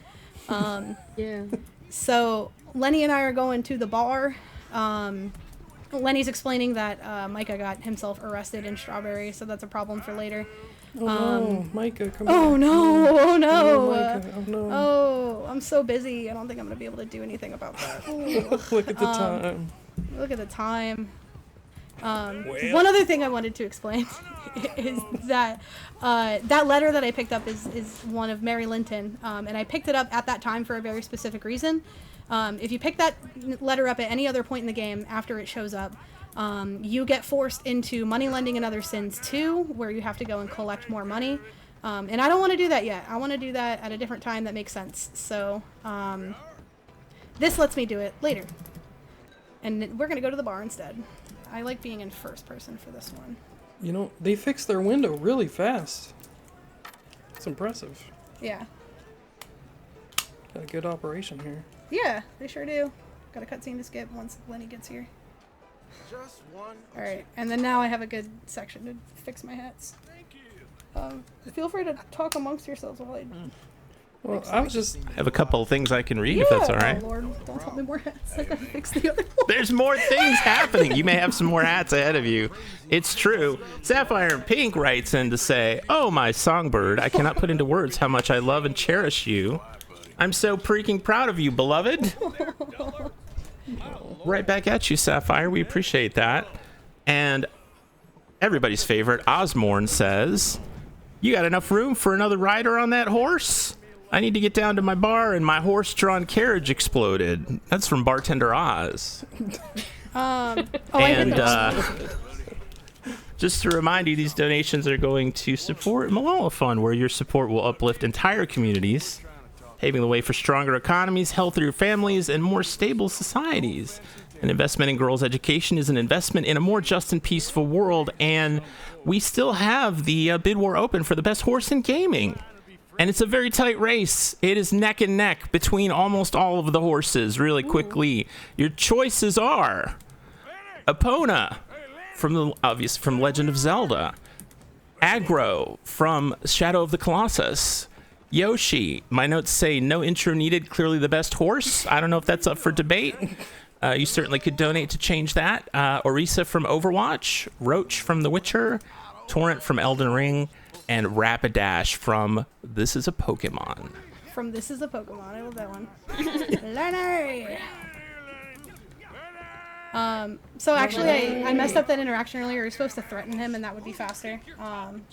Yeah. So Lenny and I are going to the bar. Lenny's explaining that Micah got himself arrested in Strawberry, so that's a problem for later. Oh no, Micah, come Oh back. no! Oh no! Oh, Micah, oh no. Oh, I'm so busy. I don't think I'm gonna be able to do anything about that. Ooh. Look at the time. Look at the time. One other thing I wanted to explain is that that letter that I picked up is one of Mary Linton, and I picked it up at that time for a very specific reason. If you pick that letter up at any other point in the game after it shows up, you get forced into Money Lending and Other Sins 2, where you have to go and collect more money. And I don't want to do that yet. I want to do that at a different time that makes sense. So this lets me do it later. And we're going to go to the bar instead. I like being in first person for this one. You know, they fixed their window really fast. It's impressive. Yeah. Got a good operation here. Yeah, they sure do. Got a cutscene to skip once Lenny gets here. Just one. Alright, and then now I have a good section to fix my hats. Thank you. Feel free to talk amongst yourselves while I... Well, I was just... I have a couple of things I can read if that's all right. Oh lord, don't tell me more hats. I gotta fix the other one. There's more things happening. You may have some more hats ahead of you. It's true. Sapphire and Pink writes in to say, "Oh, my songbird, I cannot put into words how much I love and cherish you. I'm so freaking proud of you, beloved." Right back at you, Sapphire. We appreciate that. And everybody's favorite, Osmorn, says, "You got enough room for another rider on that horse? I need to get down to my bar and my horse-drawn carriage exploded." That's from Bartender Oz. Just to remind you, these donations are going to support Malala Fund, where your support will uplift entire communities, paving the way for stronger economies, healthier families, and more stable societies. An investment in girls' education is an investment in a more just and peaceful world, and we still have the bid war open for the best horse in gaming. And it's a very tight race. It is neck and neck between almost all of the horses really quickly. Your choices are Epona from Legend of Zelda, Aggro from Shadow of the Colossus, Yoshi. My notes say no intro needed, clearly the best horse. I don't know if that's up for debate. You certainly could donate to change that. Orisa from Overwatch, Roach from The Witcher, Torrent from Elden Ring, and Rapidash from This Is a Pokemon. From This Is a Pokemon. I love that one. Lenny! So actually, I messed up that interaction earlier. You're supposed to threaten him, and that would be faster.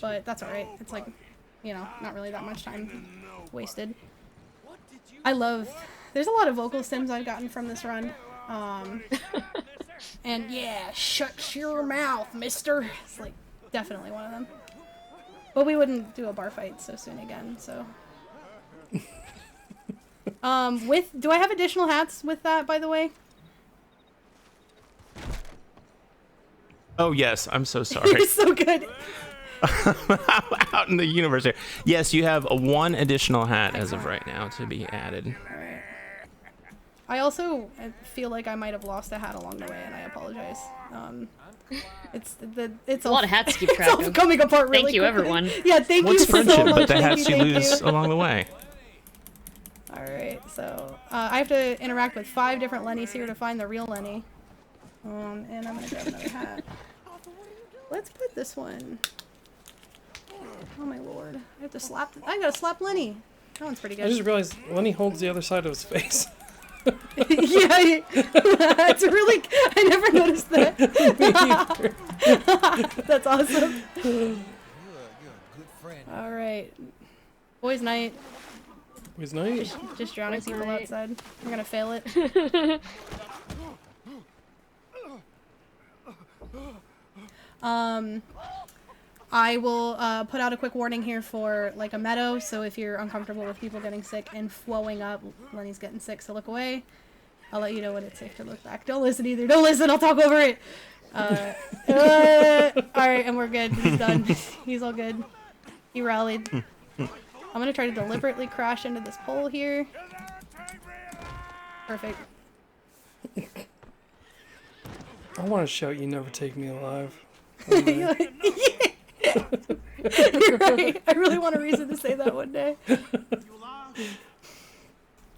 But that's alright. It's like, you know, not really that much time wasted. There's a lot of vocal sims I've gotten from this run. And yeah, shut your mouth, mister. It's like, definitely one of them. But we wouldn't do a bar fight so soon again, so. Do I have additional hats with that, by the way? Oh yes, I'm so sorry. You're so good. Out in the universe here. Yes, you have one additional hat as of right now to be added. Alright. I also feel like I might have lost a hat along the way, and I apologize. It's a lot of hats to keep track it's all of. coming apart really Thank you, quickly. everyone. Yeah, thank What's you so friendship much. but the Thank hats you thank lose along the way? Alright, so I have to interact with 5 different Lennys here to find the real Lenny. And I'm gonna grab another hat. Let's put this one. Oh my lord. I have to slap. I gotta slap Lenny. That one's pretty good. I just realized Lenny holds the other side of his face. Yeah, it's really. I never noticed that. That's awesome. All right, boys' night. Boys' night. Just drowning Boys' people night. outside. I'm gonna fail it. I will put out a quick warning here for like a meadow, so if you're uncomfortable with people getting sick and flowing up, Lenny's getting sick, so look away. I'll let you know when it's safe to look back. Don't listen either. Don't listen, I'll talk over it. Alright, and we're good. He's done. He's all good. He rallied. I'm gonna try to deliberately crash into this pole here. Perfect. I want to shout, "You never take me alive." You're right. I really want a reason to say that one day.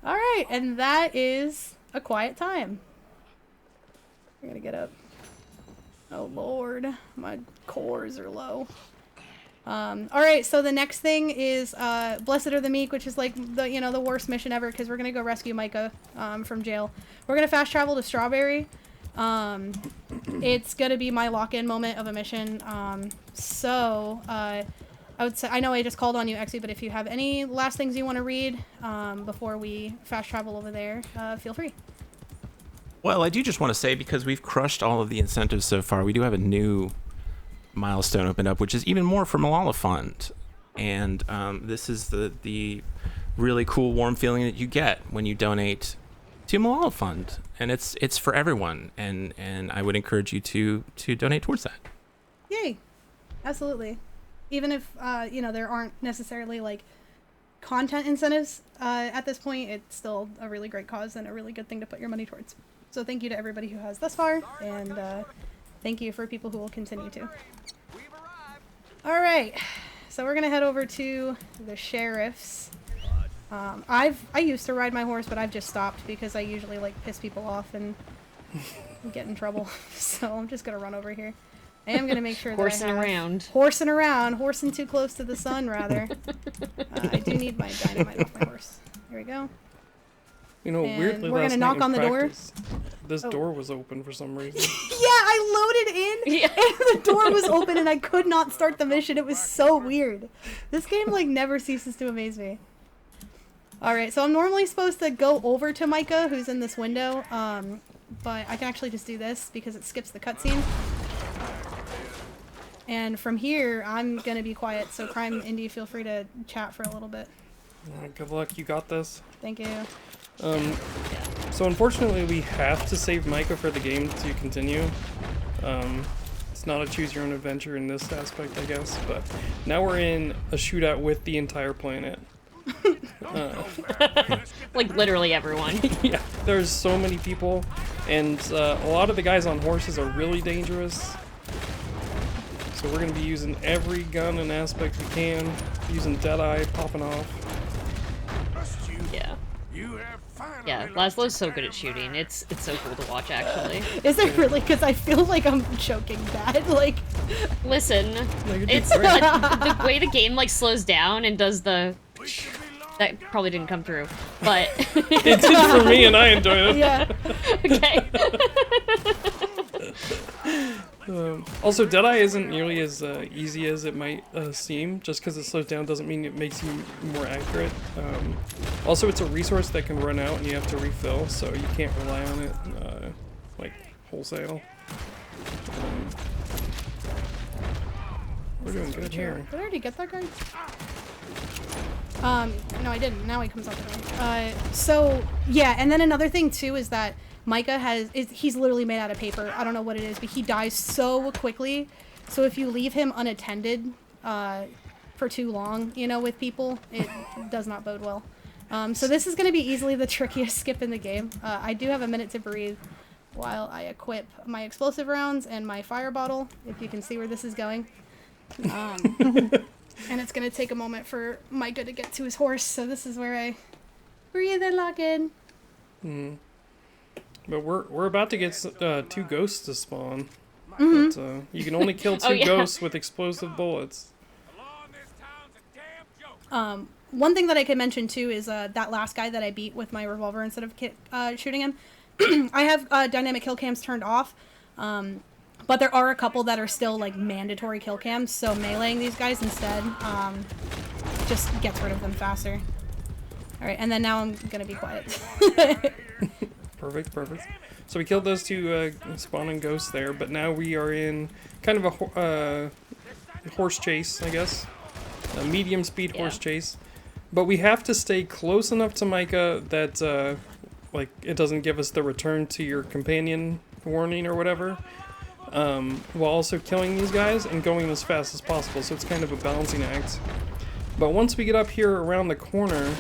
Alright, and that is a quiet time. I'm gonna get up. Oh lord, my cores are low. Alright, so the next thing is Blessed Are the Meek, which is like the the worst mission ever, because we're gonna go rescue Micah from jail. We're gonna fast travel to Strawberry. It's gonna be my lock-in moment of a mission. I would say, I know I just called on you, Exxy, but if you have any last things you want to read before we fast travel over there, feel free. Well, I do just want to say, because we've crushed all of the incentives so far, we do have a new milestone opened up, which is even more for Malala Fund. And this is the really cool, warm feeling that you get when you donate to Malala Fund. And it's for everyone. And I would encourage you to donate towards that. Yay. Absolutely. Even if, there aren't necessarily, like, content incentives at this point, it's still a really great cause and a really good thing to put your money towards. So thank you to everybody who has thus far, and thank you for people who will continue to. Alright, so we're going to head over to the sheriff's. I used to ride my horse, but I've just stopped because I usually, like, piss people off and get in trouble. So I'm just going to run over here. I am going to make sure that Horsing around. Horsing too close to the sun, rather. I do need my dynamite off my horse. Here we go. You know, And weirdly, we're last gonna night knock on the door. This door was open for some reason. Yeah, I loaded in, Yeah. and the door was open, and I could not start the mission. It was so weird. This game, like, never ceases to amaze me. Alright, so I'm normally supposed to go over to Micah, who's in this window, but I can actually just do this because it skips the cutscene. And from here, I'm gonna be quiet, so Crime Indy, feel free to chat for a little bit. Good luck, you got this. Thank you. So unfortunately we have to save Micah for the game to continue. It's not a choose your own adventure in this aspect, I guess, but now we're in a shootout with the entire planet. Like literally everyone. Yeah, there's so many people, and a lot of the guys on horses are really dangerous. So we're gonna be using every gun and aspect we can, using Deadeye, popping off. Yeah. You have finally Yeah, Lazlo's so good at shooting. It's so cool to watch, actually. Is it really? Because I feel like I'm choking bad. Like, Listen, you're it's doing great. the way the game like slows down and does the. That probably didn't come through, but. It did for me, and I enjoyed it. yeah. Okay. Also, Deadeye isn't nearly as easy as it might seem. Just because it slows down doesn't mean it makes you more accurate. Also, it's a resource that can run out and you have to refill, so you can't rely on it like wholesale. We're doing good here. Did I already get that guy? No, I didn't. Now he comes up with me. So yeah, and then another thing too is that Micah he's literally made out of paper. I don't know what it is, but he dies so quickly. So if you leave him unattended for too long, you know, with people, it does not bode well. So this is going to be easily the trickiest skip in the game. I do have a minute to breathe while I equip my explosive rounds and my fire bottle, if you can see where this is going. And it's going to take a moment for Micah to get to his horse, so this is where I breathe and lock in. But we're about to get 2 ghosts to spawn. But, you can only kill 2 ghosts with explosive bullets. One thing that I could mention too is that last guy that I beat with my revolver instead of shooting him. I have dynamic kill cams turned off, but there are a couple that are still like mandatory kill cams, so meleeing these guys instead just gets rid of them faster. Alright, and then now I'm gonna be quiet. Perfect. So we killed those 2 spawning ghosts there, but now we are in kind of a horse chase, I guess. A medium speed horse chase. But we have to stay close enough to Micah that like it doesn't give us the return to your companion warning or whatever, while also killing these guys and going as fast as possible, so it's kind of a balancing act. But once we get up here around the corner,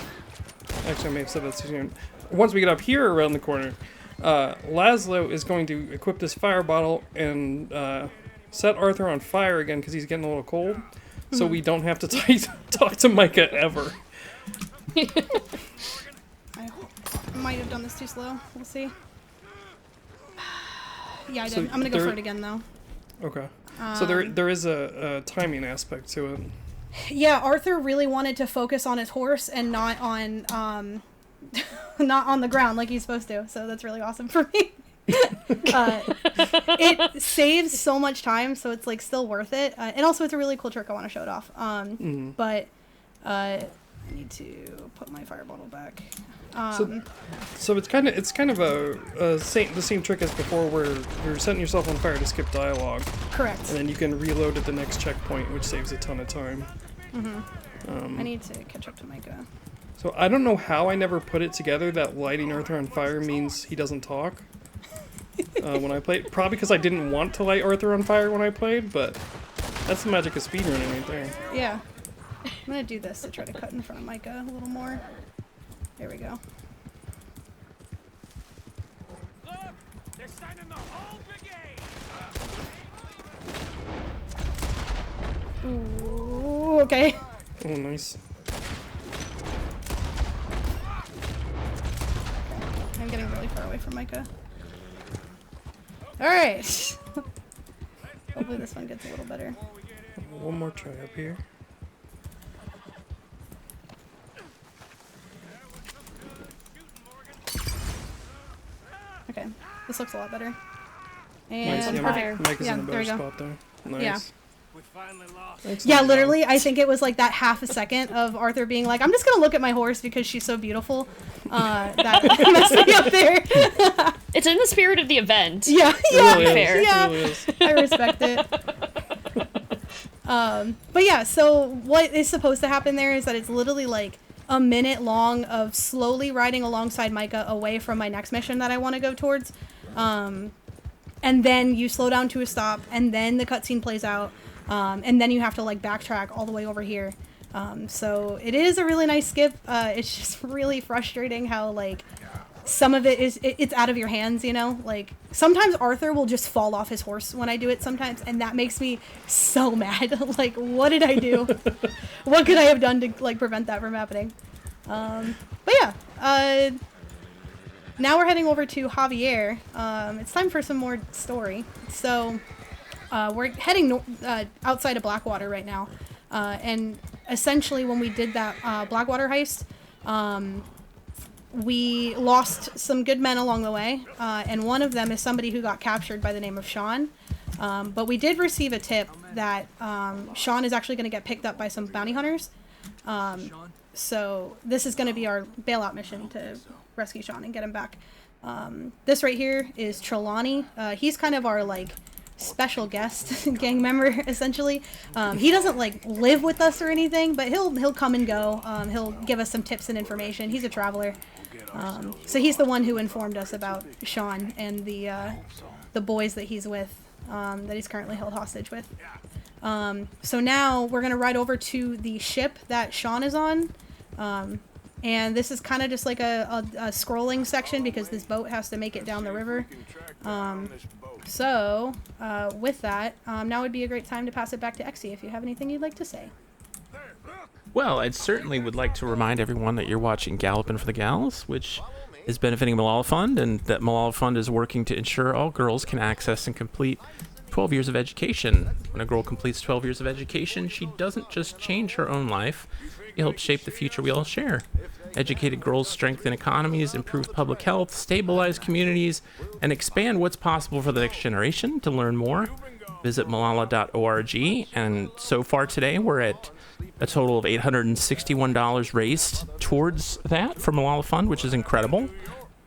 actually I may have said that too soon. Once we get up here around the corner, Lazlo is going to equip this fire bottle and set Arthur on fire again because he's getting a little cold, so we don't have to talk to Micah ever. I might have done this too slow. We'll see. Yeah, I did. I'm gonna go for it again though. Okay. So there is a timing aspect to it. Yeah, Arthur really wanted to focus on his horse and not on not on the ground like he's supposed to. So that's really awesome for me. It saves so much time, so it's like still worth it. And also it's a really cool trick. I want to show it off. But I need to put my fire bottle back. So it's kind of the same trick as before, where you're setting yourself on fire to skip dialogue. Correct. And then you can reload at the next checkpoint, which saves a ton of time. I need to catch up to Micah. So I don't know how I never put it together that lighting Arthur on fire means he doesn't talk. When I played, probably because I didn't want to light Arthur on fire when I played, but that's the magic of speedrunning right there. Yeah. I'm gonna do this to try to cut in front of Micah a little more. There we go. Look, they're sending the whole brigade. Ooh, okay. Oh, nice. I'm getting really far away from Micah. Alright. Hopefully this one gets a little better. One more try up here. Okay, this looks a lot better. Nice. And Yeah, perfect. Mike is Yeah, in a there better we go. spot there. Nice. Yeah. We finally lost. Excellent Yeah, job. literally, I think it was like that half a second of Arthur being like, I'm just gonna look at my horse because she's so beautiful. That messed me up there. It's in the spirit of the event. Yeah, It yeah, really is. fair. yeah. It really is. I respect it. But yeah, so what is supposed to happen there is that it's literally like a minute long of slowly riding alongside Micah away from my next mission that I want to go towards. And then you slow down to a stop, and then the cutscene plays out, and then you have to like backtrack all the way over here. So it is a really nice skip. It's just really frustrating how like some of it is it's out of your hands, you know? Like sometimes Arthur will just fall off his horse when I do it sometimes, and that makes me so mad. Like, what did I do? What could I have done to like prevent that from happening? But yeah, now we're heading over to Javier. It's time for some more story. So we're heading outside of Blackwater right now, and essentially when we did that Blackwater heist, we lost some good men along the way, and one of them is somebody who got captured by the name of Sean. But we did receive a tip that Sean is actually going to get picked up by some bounty hunters. So this is going to be our bailout mission to rescue Sean and get him back. This right here is Trelawney. He's kind of our like special guest gang member essentially. He doesn't like live with us or anything, but he'll come and go. He'll give us some tips and information. He's a traveler. So he's the one who informed us about Sean and the boys that he's with, that he's currently held hostage with. So now we're gonna ride over to the ship that Sean is on. And this is kind of just like a scrolling section because this boat has to make it down the river. So with that, now would be a great time to pass it back to Exxy if you have anything you'd like to say. Well, I certainly would like to remind everyone that you're watching Galloping for the Gals, which is benefiting Malala Fund, and that Malala Fund is working to ensure all girls can access and complete 12 years of education. When a girl completes 12 years of education, she doesn't just change her own life, it helps shape the future we all share. Educated girls strengthen economies, improve public health, stabilize communities, and expand what's possible for the next generation. To learn more, visit malala.org, and so far today we're at a total of $861 raised towards that for Malala Fund, which is incredible.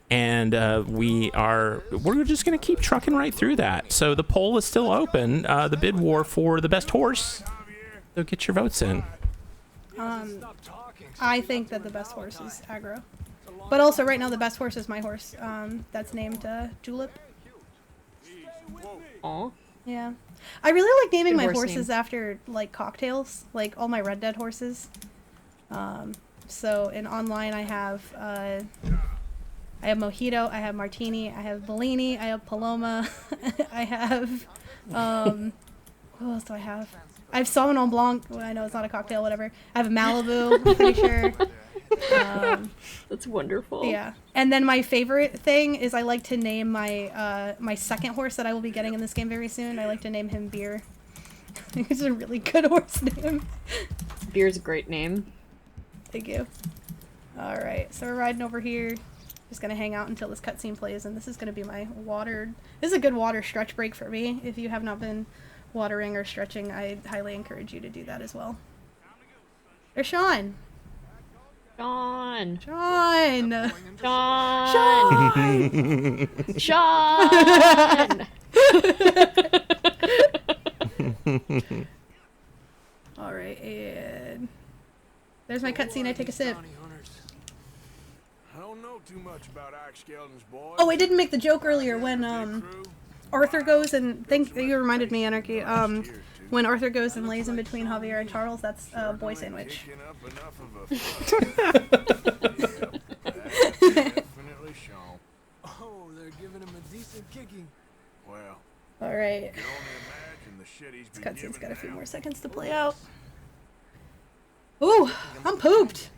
And we're just going to keep trucking right through that. So the poll is still open, the bid war for the best horse. So get your votes in. I think that the best horse is Aggro. But also right now the best horse is my horse. That's named Julep. Aw. Yeah. I really like naming Good my horse horses name. after like cocktails, like all my Red Dead horses. So in online I have Mojito, I have Martini, I have Bellini, I have Paloma, I have what else do I have? I have Sauvignon Blanc. Well, I know it's not a cocktail, whatever. I have a Malibu, I'm pretty sure. That's wonderful. Yeah. And then my favorite thing is I like to name my my second horse that I will be getting in this game very soon. I like to name him Beer. I think it's a really good horse name. Beer's a great name. Thank you. Alright, so we're riding over here. Just gonna hang out until this cutscene plays, and this is gonna be my water. This is a good water stretch break for me. If you have not been watering or stretching, I highly encourage you to do that as well. There's Sean! Sean! Sean! Sean! Sean! Alright, and there's my cutscene. I take a sip. I don't know too much about Ike Skeldon's boy. Oh, I didn't make the joke earlier when Arthur goes and you reminded me, Anarchy. When Arthur goes and lays in between Javier and Charles, that's boy sandwich. Definitely shown. Oh, they're giving him a decent kicking. Well, Alright. you can only imagine the shit he's This been cutscene's got a few now. more seconds to play out. Ooh, I'm pooped.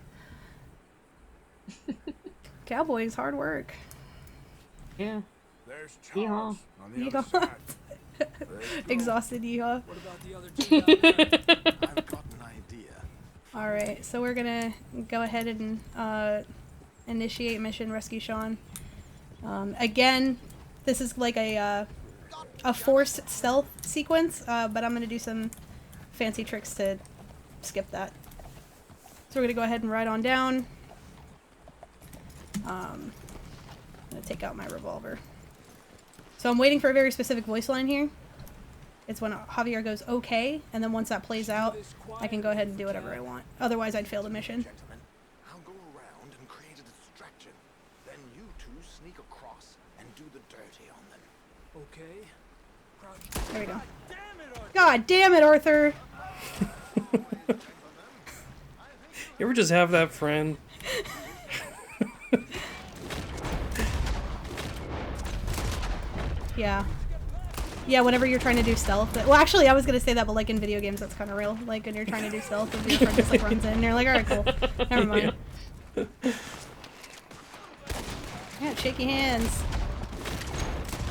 Cowboys, hard work. Yeah. There's Yeehaw. Charles on the other Yeehaw. side. Exhausted, yeehaw. What about the other two down there? I've got an idea. Alright, so we're gonna go ahead and initiate mission Rescue Sean. Again, this is like a forced stealth sequence, but I'm gonna do some fancy tricks to skip that. So we're gonna go ahead and ride on down. I'm gonna take out my revolver. So I'm waiting for a very specific voice line here. It's when Javier goes okay, and then once that plays out, I can go ahead and do whatever I want. Otherwise, I'd fail the mission. Gentlemen, I'll go around and create a distraction. Then you two sneak across and do the dirty on them. Okay. Crouch. There we go. God damn it, Arthur! You ever just have that friend? Yeah. Yeah, whenever you're trying to do stealth. Well, actually, I was gonna say that, but like in video games, that's kind of real. Like when you're trying to do stealth, and your friend just like runs in, and you're like, alright, cool. Never mind. Yeah, shaky hands.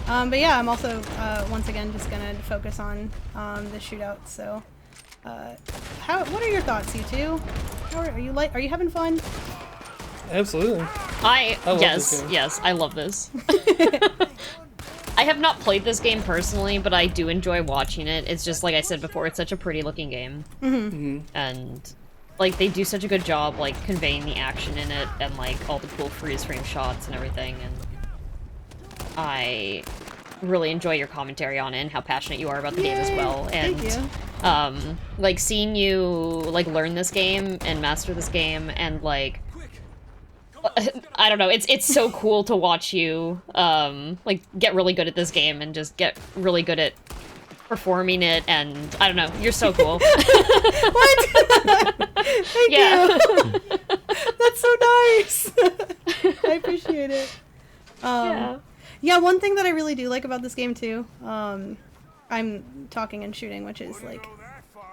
But yeah, I'm also, once again, just gonna focus on the shootout, so... what are your thoughts, you two? Are you having fun? Absolutely. I love yes, this game. yes, I love this. I have not played this game personally, but I do enjoy watching it. It's just like I said before, it's such a pretty looking game. And like they do such a good job like conveying the action in it and like all the cool freeze frame shots and everything, and I really enjoy your commentary on it and how passionate you are about the game as well. And Thank you. like seeing you like learn this game and master this game and like I don't know, it's so cool to watch you like get really good at this game and just get really good at performing it, and I don't know, you're so cool. What? Thank you. That's so nice. I appreciate it. Yeah, one thing that I really do like about this game too, I'm talking and shooting, which is like,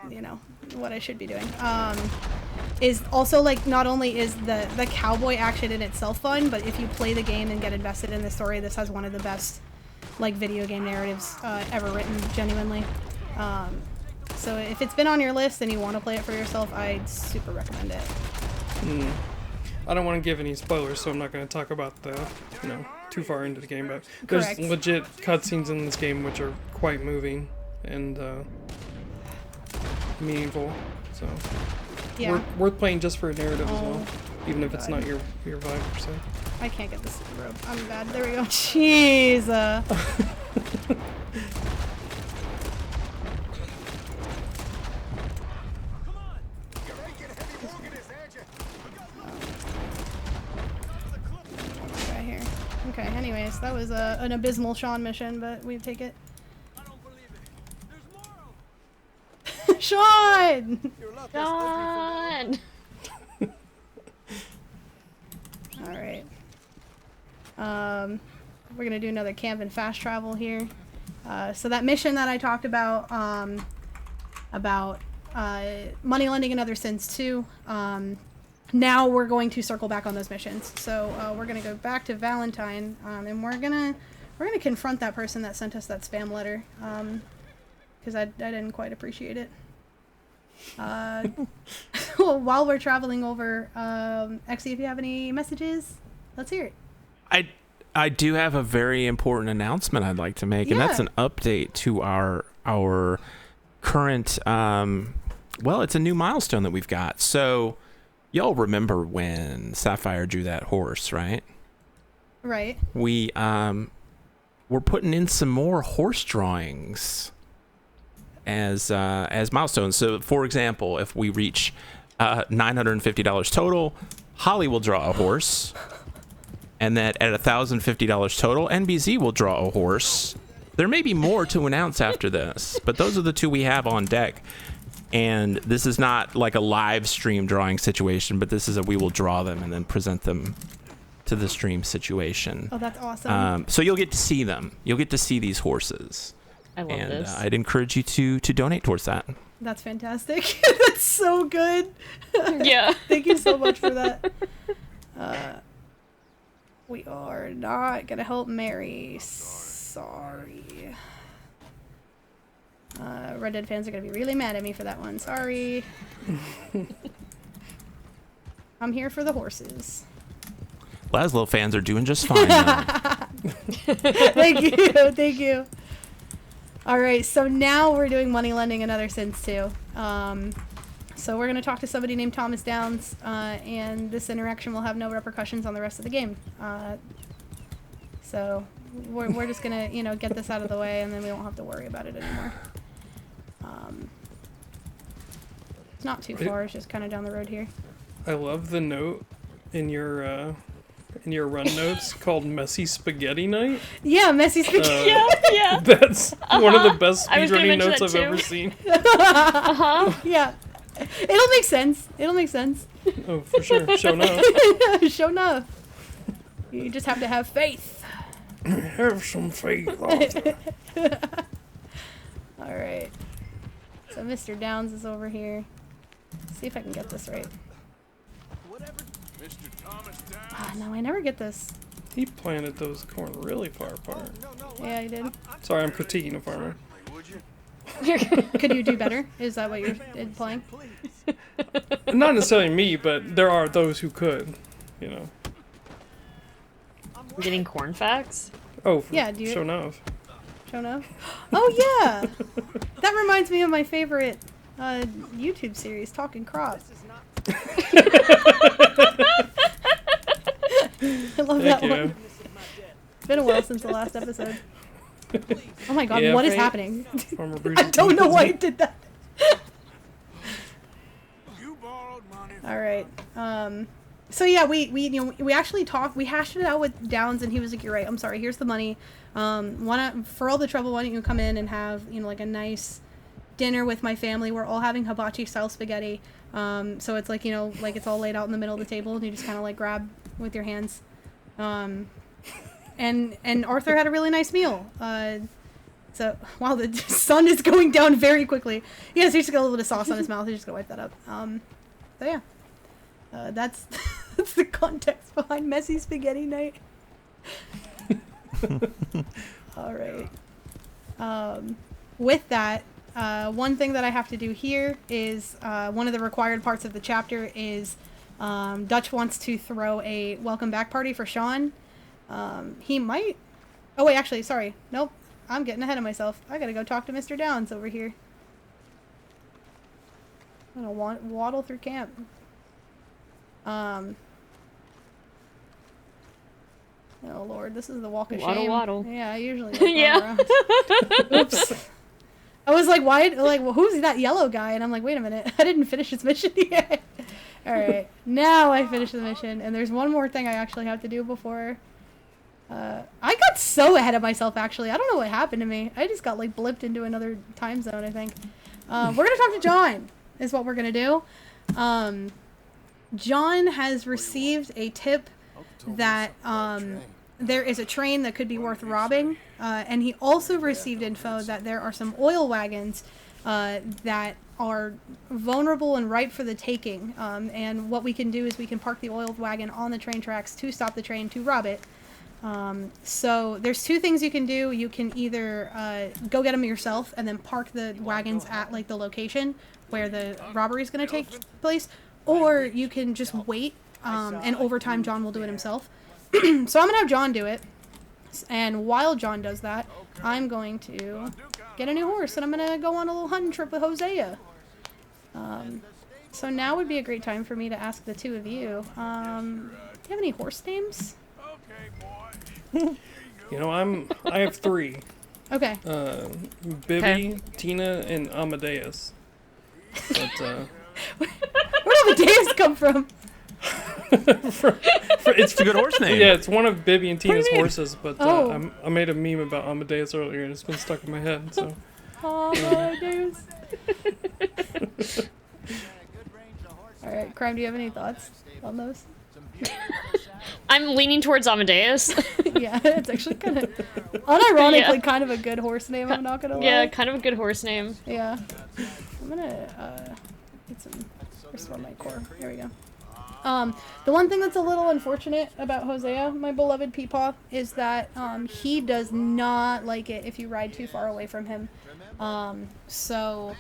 you know, what I should be doing, is also like not only is the cowboy action in itself fun, but if you play the game and get invested in the story, this has one of the best like video game narratives ever written, genuinely. So if it's been on your list and you want to play it for yourself, I'd super recommend it. I don't want to give any spoilers, so I'm not going to talk about the, you know, too far into the game, but there's Correct. legit cutscenes in this game which are quite moving and meaningful, so Yeah. worth playing just for a narrative as well, even if it's God. not your vibe per se. I can't get this rope. I'm bad. There we go. Jeez. Right here. Okay, anyways, that was an abysmal Sean mission, but we take it. Sean! God. Alright. We're gonna do another camp and fast travel here. So that mission that I talked about money lending and other sins too, now we're going to circle back on those missions. So we're gonna go back to Valentine, and we're gonna confront that person that sent us that spam letter, because I didn't quite appreciate it. While we're traveling over, Exxy, if you have any messages, let's hear it. I do have a very important announcement I'd like to make, and that's an update to our current, well, it's a new milestone that we've got. So y'all remember when Sapphire drew that horse, right? Right. We're putting in some more horse drawings as milestones. So for example, if we reach $950 total, Holly will draw a horse. And that at $1,050 total, NBZ will draw a horse. There may be more to announce after this, but those are the two we have on deck. And this is not like a live stream drawing situation, but this is we will draw them and then present them to the stream situation. Oh, that's awesome. So you'll get to see them. You'll get to see these horses. I love this. I'd encourage you to donate towards that. That's fantastic. That's so good. Yeah. Thank you so much for that. We are not gonna help Mary. Sorry. Red Dead fans are gonna be really mad at me for that one. Sorry. I'm here for the horses. Lazlo fans are doing just fine now. Thank you. Thank you. All right, so now we're doing money lending and other sins too. So we're going to talk to somebody named Thomas Downs, and this interaction will have no repercussions on the rest of the game. So we're just going to, you know, get this out of the way, and then we won't have to worry about it anymore. It's not too far. It's just kind of down the road here. I love the note in your run notes called Messy Spaghetti Night. Yeah, messy spaghetti. Yeah. That's one of the best I was gonna speedrunning mention notes that I've too. ever seen. Yeah. It'll make sense. It'll make sense. Oh, for sure. Show enough. Sure enough. You just have to have faith. Have some faith, Arthur. Alright. So Mr. Downs is over here. Let's see if I can get this right. Mr. Thomas Downs. Ah, no, I never get this. He planted those corn really far apart. Yeah, I did. Sorry, I'm critiquing a farmer. Would you? Could you do better? Is that what you're implying? Not necessarily me, but there are those who could, you know. We're getting corn facts? Oh, Yeah, do you- show enough. Show enough? Oh, yeah! That reminds me of my favorite YouTube series, Talking Crop. I love that Thank you. one. It's been a while since the last episode. Oh my god, Yeah, what is right. happening? Farmer I Bruce's don't know teeth. why it did that. You borrowed money. All right. So yeah, we actually talked. We hashed it out with Downs, and he was like, "You're right. I'm sorry. Here's the money. For all the trouble, why don't you come in and have like a nice dinner with my family? We're all having hibachi style spaghetti. So it's like like it's all laid out in the middle of the table, and you just kind of like grab with your hands. And Arthur had a really nice meal. So wow, the sun is going down very quickly. Yes, he just got a little bit of sauce on his mouth. He's just gonna wipe that up. So yeah, that's that's the context behind messy spaghetti night. All right. With that, one thing that I have to do here is one of the required parts of the chapter is Dutch wants to throw a welcome back party for Sean. He might. Oh wait, actually, sorry. Nope. I'm getting ahead of myself. I gotta go talk to Mr. Downs over here. I'm gonna waddle through camp. Oh lord, this is the walk of shame. Waddle. Yeah, I usually Yeah. Oops. I was like, why? Like, well, who's that yellow guy? And I'm like, wait a minute, I didn't finish his mission yet. All right, now I finished the mission, and there's one more thing I actually have to do before. I got so ahead of myself, actually. I don't know what happened to me. I just got, like, blipped into another time zone, I think. We're going to talk to John, is what we're going to do. John has received a tip that there is a train that could be worth robbing. And he also received info that there are some oil wagons that are vulnerable and ripe for the taking. And what we can do is we can park the oil wagon on the train tracks to stop the train to rob it. So there's two things you can do. You can either go get them yourself and then park the wagons at like the location where the robbery is going to take place, or you can just wait, and over time John will do it himself. So I'm going to have John do it, and while John does that, I'm going to get a new horse, and I'm going to go on a little hunting trip with Hosea. So now would be a great time for me to ask the two of you, do you have any horse names? You know, I have 3. Okay. Bibby, Tina, and Amadeus. But, Where did Amadeus come from? It's a good horse name. yeah, it's one of Bibby and Tina's mean? horses, but Oh. I made a meme about Amadeus earlier, and it's been stuck in my head, so... Amadeus. Alright, Crime, do you have any thoughts on those? I'm leaning towards Amadeus. Yeah, it's actually kind of unironically Yeah. kind of a good horse name, I'm not gonna lie. Yeah, kind of a good horse name. Yeah. I'm gonna get some restore my core. There we go. The one thing that's a little unfortunate about Hosea, my beloved Peepaw, is that he does not like it if you ride too far away from him. So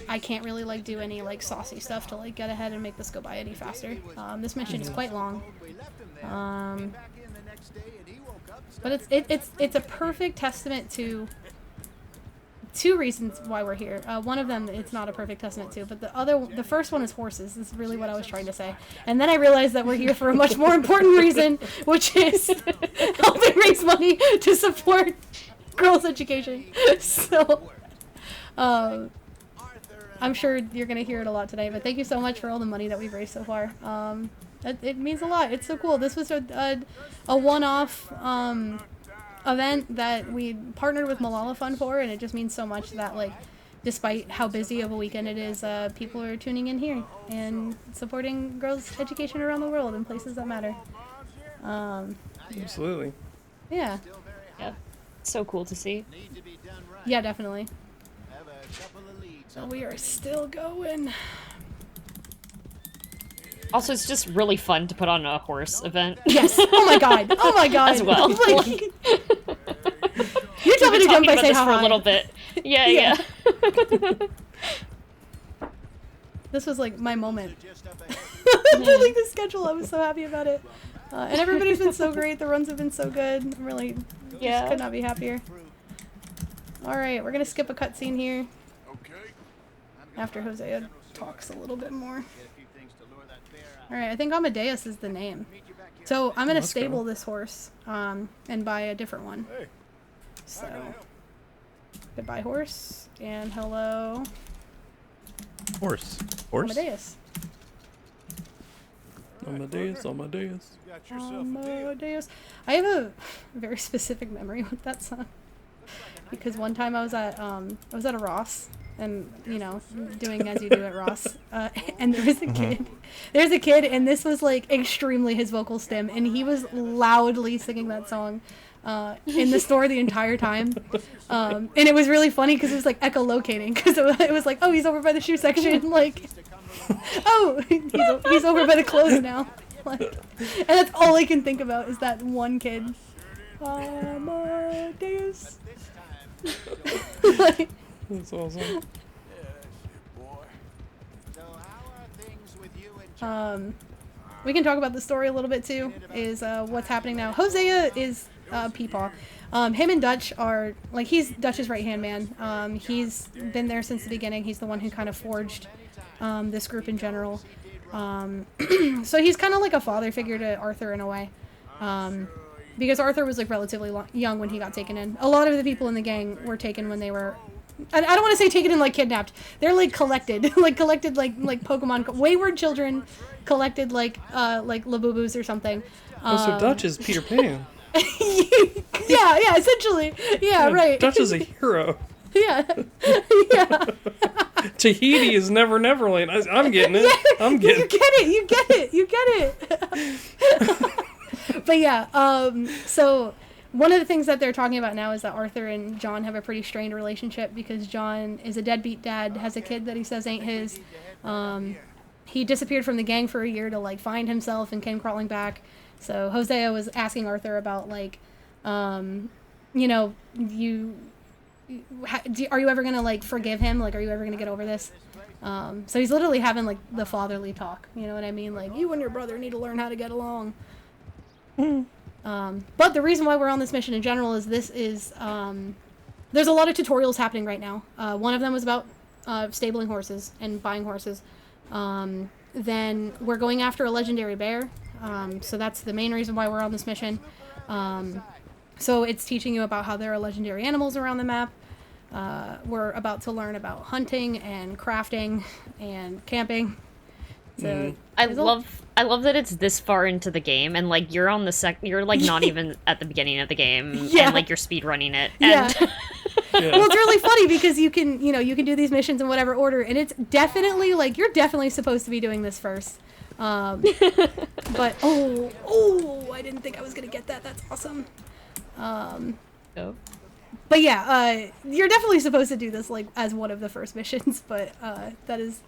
I can't really like do any like saucy stuff to like get ahead and make this go by any faster. This mission is quite long. But it's a perfect testament to two reasons why we're here. One of them it's not a perfect testament to, but the first one is horses. This is really what I was trying to say. And then I realized that we're here for a much more important reason, which is helping raise money to support girls' education. So, I'm sure you're gonna hear it a lot today, but thank you so much for all the money that we've raised so far. It means a lot. It's so cool. This was a one-off event that we partnered with Malala Fund for, and it just means so much that, like, despite how busy of a weekend it is, people are tuning in here and supporting girls' education around the world in places that matter. Absolutely. Yeah. Yeah, so cool to see. Yeah, definitely. So we are still going. Also, it's just really fun to put on a horse event. Yes. Oh my god. Oh my god. As well. Like, you tell me to jump by about say this hi. for a little bit. Yeah, Yeah. yeah. This was like my moment. Like the schedule, I was so happy about it. And everybody's been so great. The runs have been so good. I'm really just could not be happier. Alright, we're gonna skip a cutscene here. After Hosea talks a little bit more. Alright, I think Amadeus is the name. So I'm gonna stable this horse, and buy a different one. So Goodbye, horse. And hello, Horse. Amadeus. Amadeus. Amadeus. I have a very specific memory with that song because one time I was at a Ross, and you know, doing as you do at Ross, and there was a kid. There's a kid, and this was like extremely his vocal stem, and he was loudly singing that song in the store the entire time, and it was really funny because it was like echolocating because it was like, oh, he's over by the shoe section, like, oh, he's over by the clothes now, like, and that's all I can think about is that one kid. Amadeus. Like, That's awesome. we can talk about the story a little bit too. Is what's happening now. Hosea is Peepaw. Him and Dutch are like, he's Dutch's right hand man. He's been there since the beginning. He's the one who kind of forged this group in general. So he's kind of like a father figure to Arthur in a way. Because Arthur was like relatively young when he got taken in. A lot of the people in the gang were taken when they were, I don't want to say taken in like kidnapped. They're like collected, like Pokemon, wayward children collected like Labubus or something. So Dutch is Peter Pan. yeah, essentially. Yeah, right. Dutch is a hero. Yeah. Tahiti is Neverland. I'm getting it. I'm getting it. You get it. But yeah, so one of the things that they're talking about now is that Arthur and John have a pretty strained relationship because John is a deadbeat dad, has a kid that he says ain't his. He disappeared from the gang for a year to like find himself and came crawling back. So Hosea was asking Arthur about like, you know, are you ever gonna like forgive him? Like, are you ever gonna get over this? So he's literally having like the fatherly talk. You know what I mean? Like, you and your brother need to learn how to get along. But the reason why we're on this mission in general is there's a lot of tutorials happening right now. One of them was about stabling horses and buying horses. Then we're going after a legendary bear. So that's the main reason why we're on this mission. So it's teaching you about how there are legendary animals around the map. We're about to learn about hunting and crafting and camping. So I love that it's this far into the game and like you're on the you're like not even at the beginning of the game and like you're speed running it. And Well, it's really funny because you can do these missions in whatever order, and it's definitely like you're definitely supposed to be doing this first. But I didn't think I was gonna get that. That's awesome. But yeah, you're definitely supposed to do this like as one of the first missions, but that is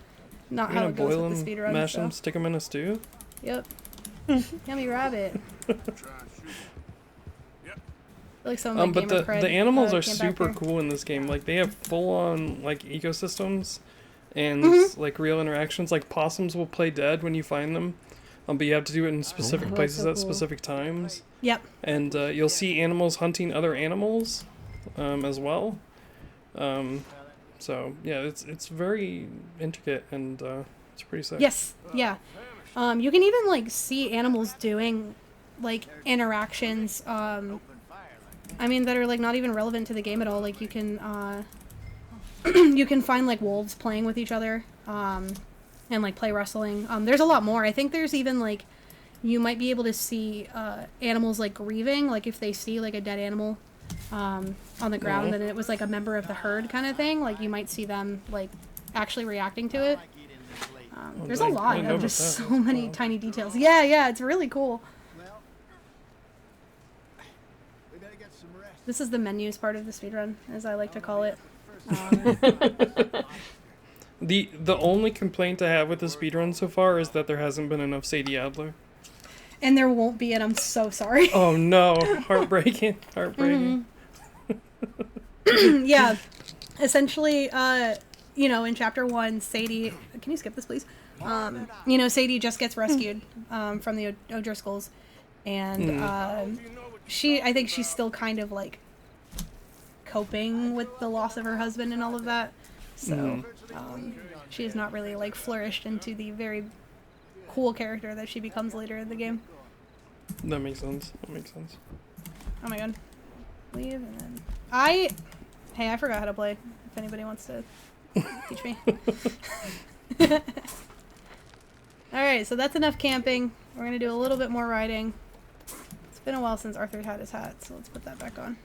not how it goes with the speedrun. Mash them, stick them in a stew. Yep. Yummy rabbit. Like some of my but the animals are super here. cool in this game. Like they have full on like ecosystems and like real interactions. Like possums will play dead when you find them. But you have to do it in specific places at specific times. Yep. And you'll see animals hunting other animals as well. So yeah, it's very intricate and it's pretty sick. Yes. Yeah. You can even like see animals doing like interactions. I mean that are like not even relevant to the game at all. Like you can you can find like wolves playing with each other. And like play wrestling. There's a lot more. I think there's even like you might be able to see animals like grieving, like if they see like a dead animal on the ground and it was like a member of the herd kind of thing, like you might see them like actually reacting to it. There's a lot of just so many tiny details. Yeah, it's really cool. This is the menus part of the speedrun, as I like to call it. The only complaint I have with the speedrun so far is that there hasn't been enough Sadie Adler. And there won't be, and I'm so sorry. Oh no, heartbreaking. Yeah, essentially, in chapter 1, Sadie, can you skip this please? Sadie just gets rescued from the O'Driscolls, and I think she's still kind of like coping with the loss of her husband and all of that. So she has not really like flourished into the very cool character that she becomes later in the game. That makes sense. Oh my god. Leave and then Hey, I forgot how to play. If anybody wants to teach me. Alright, so that's enough camping. We're going to do a little bit more riding. It's been a while since Arthur had his hat, so let's put that back on.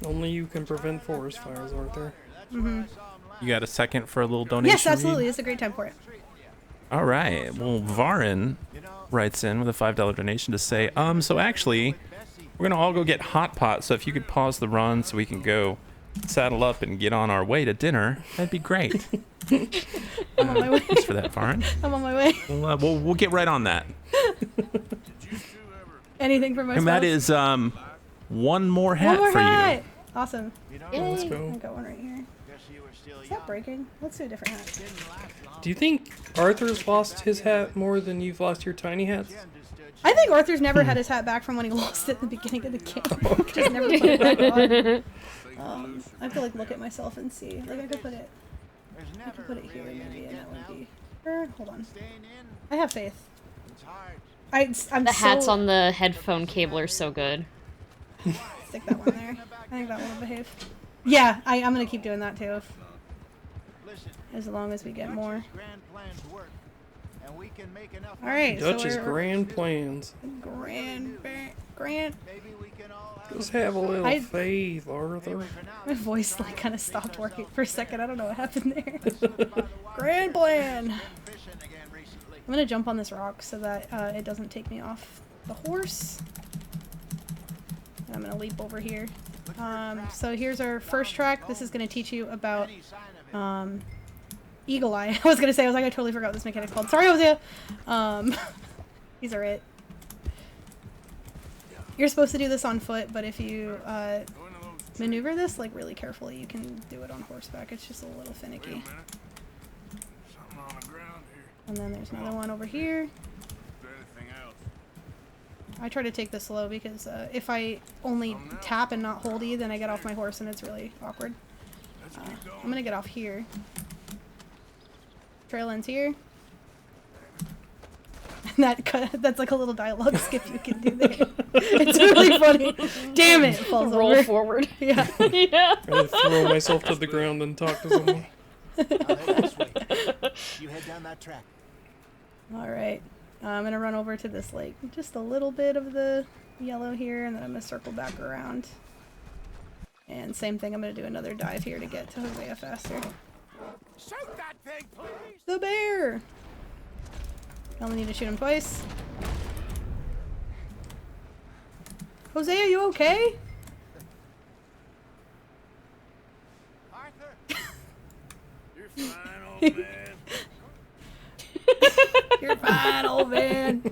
Only you can prevent forest fires, Arthur. Mm-hmm. You got a second for a little donation? Yes, absolutely. It's a great time for it. All right. Well, Varin writes in with a $5 donation to say, so actually, we're going to all go get hot pot, so if you could pause the run so we can go saddle up and get on our way to dinner, that'd be great. I'm on my way. Thanks for that, Varin. I'm on my way. We'll get right on that. Anything for my And that is one more hat One more for hat. you. Awesome. Let's I go. got one right here. Is that breaking? Let's do a different hat. Do you think Arthur's lost his hat more than you've lost your tiny hats? I think Arthur's never had his hat back from when he lost it at the beginning of the game. Just never put it back on. I have to like look at myself and see. Like I could put it here maybe, and that would be. Hold on. I have faith. I'm The hats so... on the headphone cable are so good. Stick that one there. I think that one will behave. Yeah, I'm gonna keep doing that too. As long as we get more. Alright, so Dutch's grand plans. Grand. Just have a little faith, Arthur. My voice like kind of stopped working for a second. I don't know what happened there. Grand plan. I'm gonna jump on this rock so that it doesn't take me off the horse. And I'm gonna leap over here. So here's our first track. This is gonna teach you about Eagle Eye. I was gonna say, I totally forgot what this mechanic's called. Sorry, Hosea. These are it. You're supposed to do this on foot, but if you maneuver this like really carefully, you can do it on horseback. It's just a little finicky. And then there's another one over here. I try to take this slow because if I only tap and not hold E, then I get off my horse and it's really awkward. I'm gonna get off here. Trail ends here. And that's like a little dialogue skip you can do there. It's really funny. Damn it! Falls Roll over. forward. Yeah. Yeah. I'd throw myself to the ground and talk to someone. I'll head this way. You head down that track. Alright. I'm gonna run over to this lake. Just a little bit of the yellow here, and then I'm gonna circle back around. And same thing, I'm gonna do another dive here to get to Hosea faster. Shoot that thing, please! The bear! I only need to shoot him twice. Hosea, you okay? Arthur! You're fine, old man. You're fine, old man.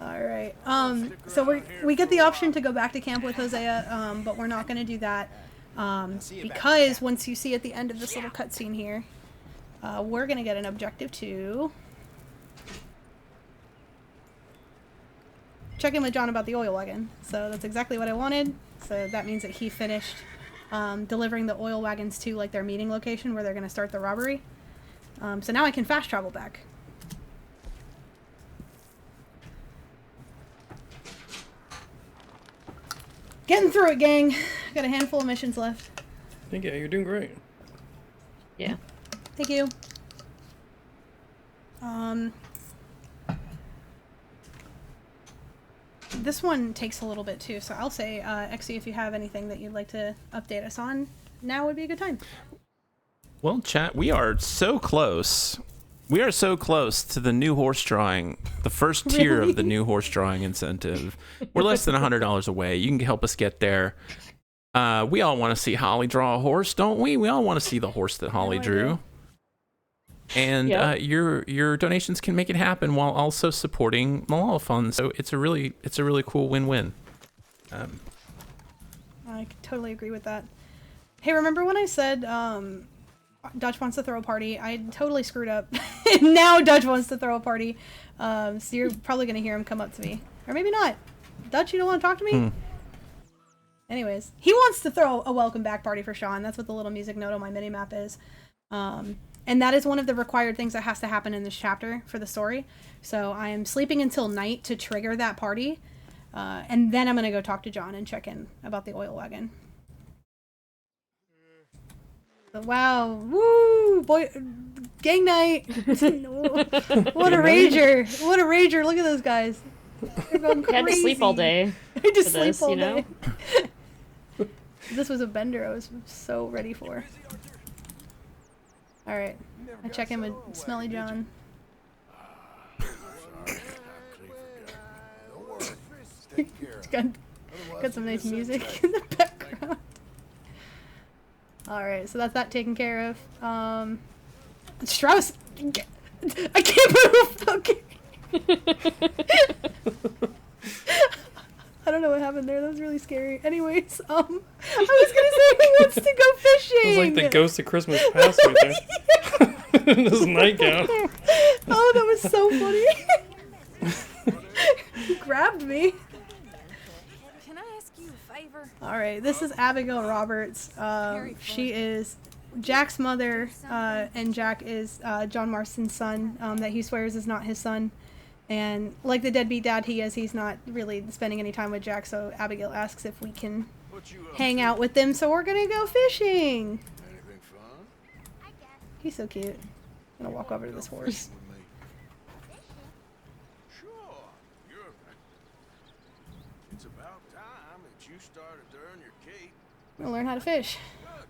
Alright, so we get the option to go back to camp with Hosea, but we're not gonna do that, because once you see at the end of this little cutscene here, we're gonna get an objective to check in with John about the oil wagon. So that's exactly what I wanted. So that means that he finished delivering the oil wagons to like their meeting location where they're gonna start the robbery. So now I can fast travel back. Getting through it, gang. Got a handful of missions left. Yeah, you're doing great. Yeah. Thank you. This one takes a little bit too, so I'll say, Exxy, if you have anything that you'd like to update us on, now would be a good time. Well, chat, we are so close. We are so close to the new horse drawing, the first tier of the new horse drawing incentive. We're less than $100 away. You can help us get there. We all want to see Holly draw a horse, don't we? We all want to see the horse that Holly drew. And your donations can make it happen while also supporting Malala Fund. So it's a really cool win-win. I totally agree with that. Hey, remember when I said Dutch wants to throw a party? I totally screwed up. Now Dutch wants to throw a party. So you're probably going to hear him come up to me. Or maybe not. Dutch, you don't want to talk to me? Anyways, he wants to throw a welcome back party for Sean. That's what the little music note on my minimap is. And that is one of the required things that has to happen in this chapter for the story. So I am sleeping until night to trigger that party. And then I'm gonna go talk to John and check in about the oil wagon. Wow, woo, boy, gang night. What a rager. What a rager. Look at those guys. They're going crazy. I had to sleep all day. I had to for sleep this, all you know? day. This was a bender I was so ready for. Alright, I check in with Smelly John. got some nice music in the background. Alright, so that's that taken care of. Strauss! I can't move! Okay. I don't know what happened there. That was really scary. Anyways, I was gonna say who wants to go fishing? It was like the ghost of Christmas past right there. In this nightgown. Oh, that was so funny. He grabbed me. Can I ask you a favor? Alright, this is Abigail Roberts. She is Jack's mother, and Jack is John Marston's son, that he swears is not his son. And like the deadbeat dad he is, he's not really spending any time with Jack, so Abigail asks if we can hang out with them, so we're gonna go fishing. Anything fun? He's so cute. I'm gonna walk over to this horse. Sure. It's about time that you started to earn your keep. I'm gonna learn how to fish. Good.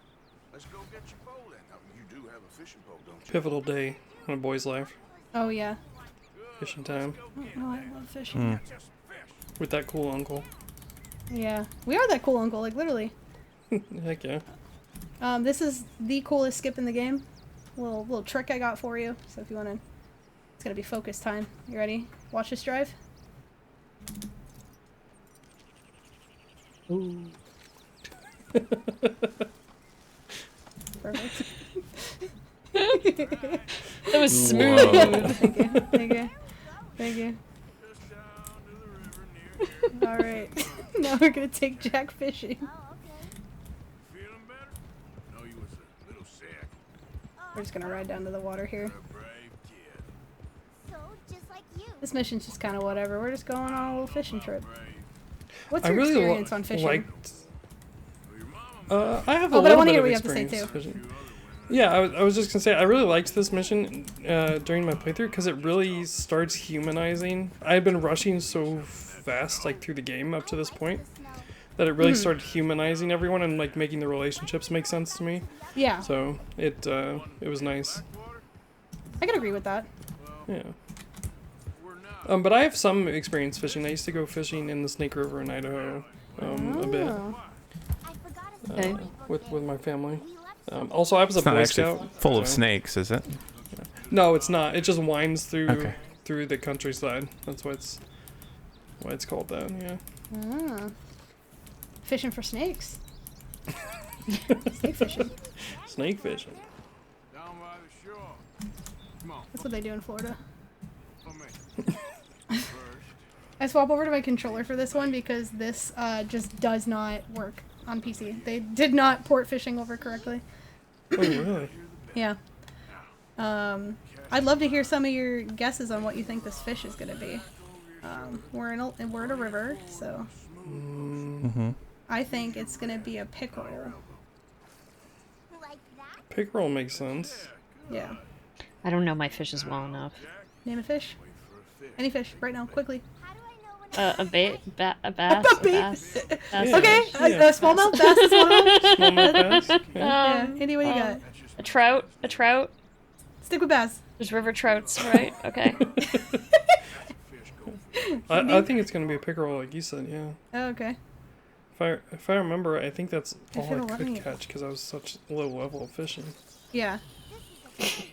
Let's go get your pole then. Now, you do have a fishing pole, don't you? Pivotal day in a boy's life. Oh yeah. Fishing time. Oh, I love fishing. With that cool uncle. Yeah. We are that cool uncle, like literally. Heck yeah. This is the coolest skip in the game. Little trick I got for you. So if you wanna, it's gonna be focus time. You ready? Watch this drive. Ooh. Perfect. That was smooth. Thank you. Thank you. Thank you. Just down to the river near here. Alright. Now we're gonna take Jack fishing. Feeling better? No, you was a little sick. We're just gonna ride down to the water here. A brave kid. So, just like you. This mission's just kind of whatever. We're just going on a little fishing trip. Brave. What's I your really experience on fishing? liked. Your mama I have a Oh, but I little wanna bit hear of what you have to say, experience too. fishing. Yeah, I was just gonna say I really liked this mission during my playthrough because it really starts humanizing. I had been rushing so fast like through the game up to this point that it really started humanizing everyone and like making the relationships make sense to me. Yeah, So it was nice. I can agree with that. Yeah. we're not. But I have some experience fishing. I used to go fishing in the Snake River in Idaho a bit Oh. I forgot a Okay. with my family. Also, I was a It's not Boy actually Scout. full of so- snakes, is it? No, it's not. It just winds through Okay. through the countryside. That's why it's called that. Yeah. Ah. Fishing for snakes. Snake fishing. Snake fishing. Down by the shore. Come on, That's what they do in Florida. for me. First. I swap over to my controller for this one because this just does not work on PC. They did not port fishing over correctly. Oh really? Yeah. I'd love to hear some of your guesses on what you think this fish is gonna be. We're in a river, so Mm-hmm. I think it's gonna be a pickerel. like that. Pickerel makes sense. Yeah. I don't know my fishes well enough. Name a fish. Any fish, right now, quickly. How do I know when A bass, a bass. Yeah. Okay, Yeah. a smallmouth bass is one of them. Smallmouth bass. Yeah. Yeah. Andy, what you got? A trout. Stick with bass. There's river trouts, right? Okay. I think it's gonna be a pickerel, like you said. Yeah. Oh, okay. If I remember, I think that's all it'll I let could me- catch because I was such low level of fishing. Yeah. fishing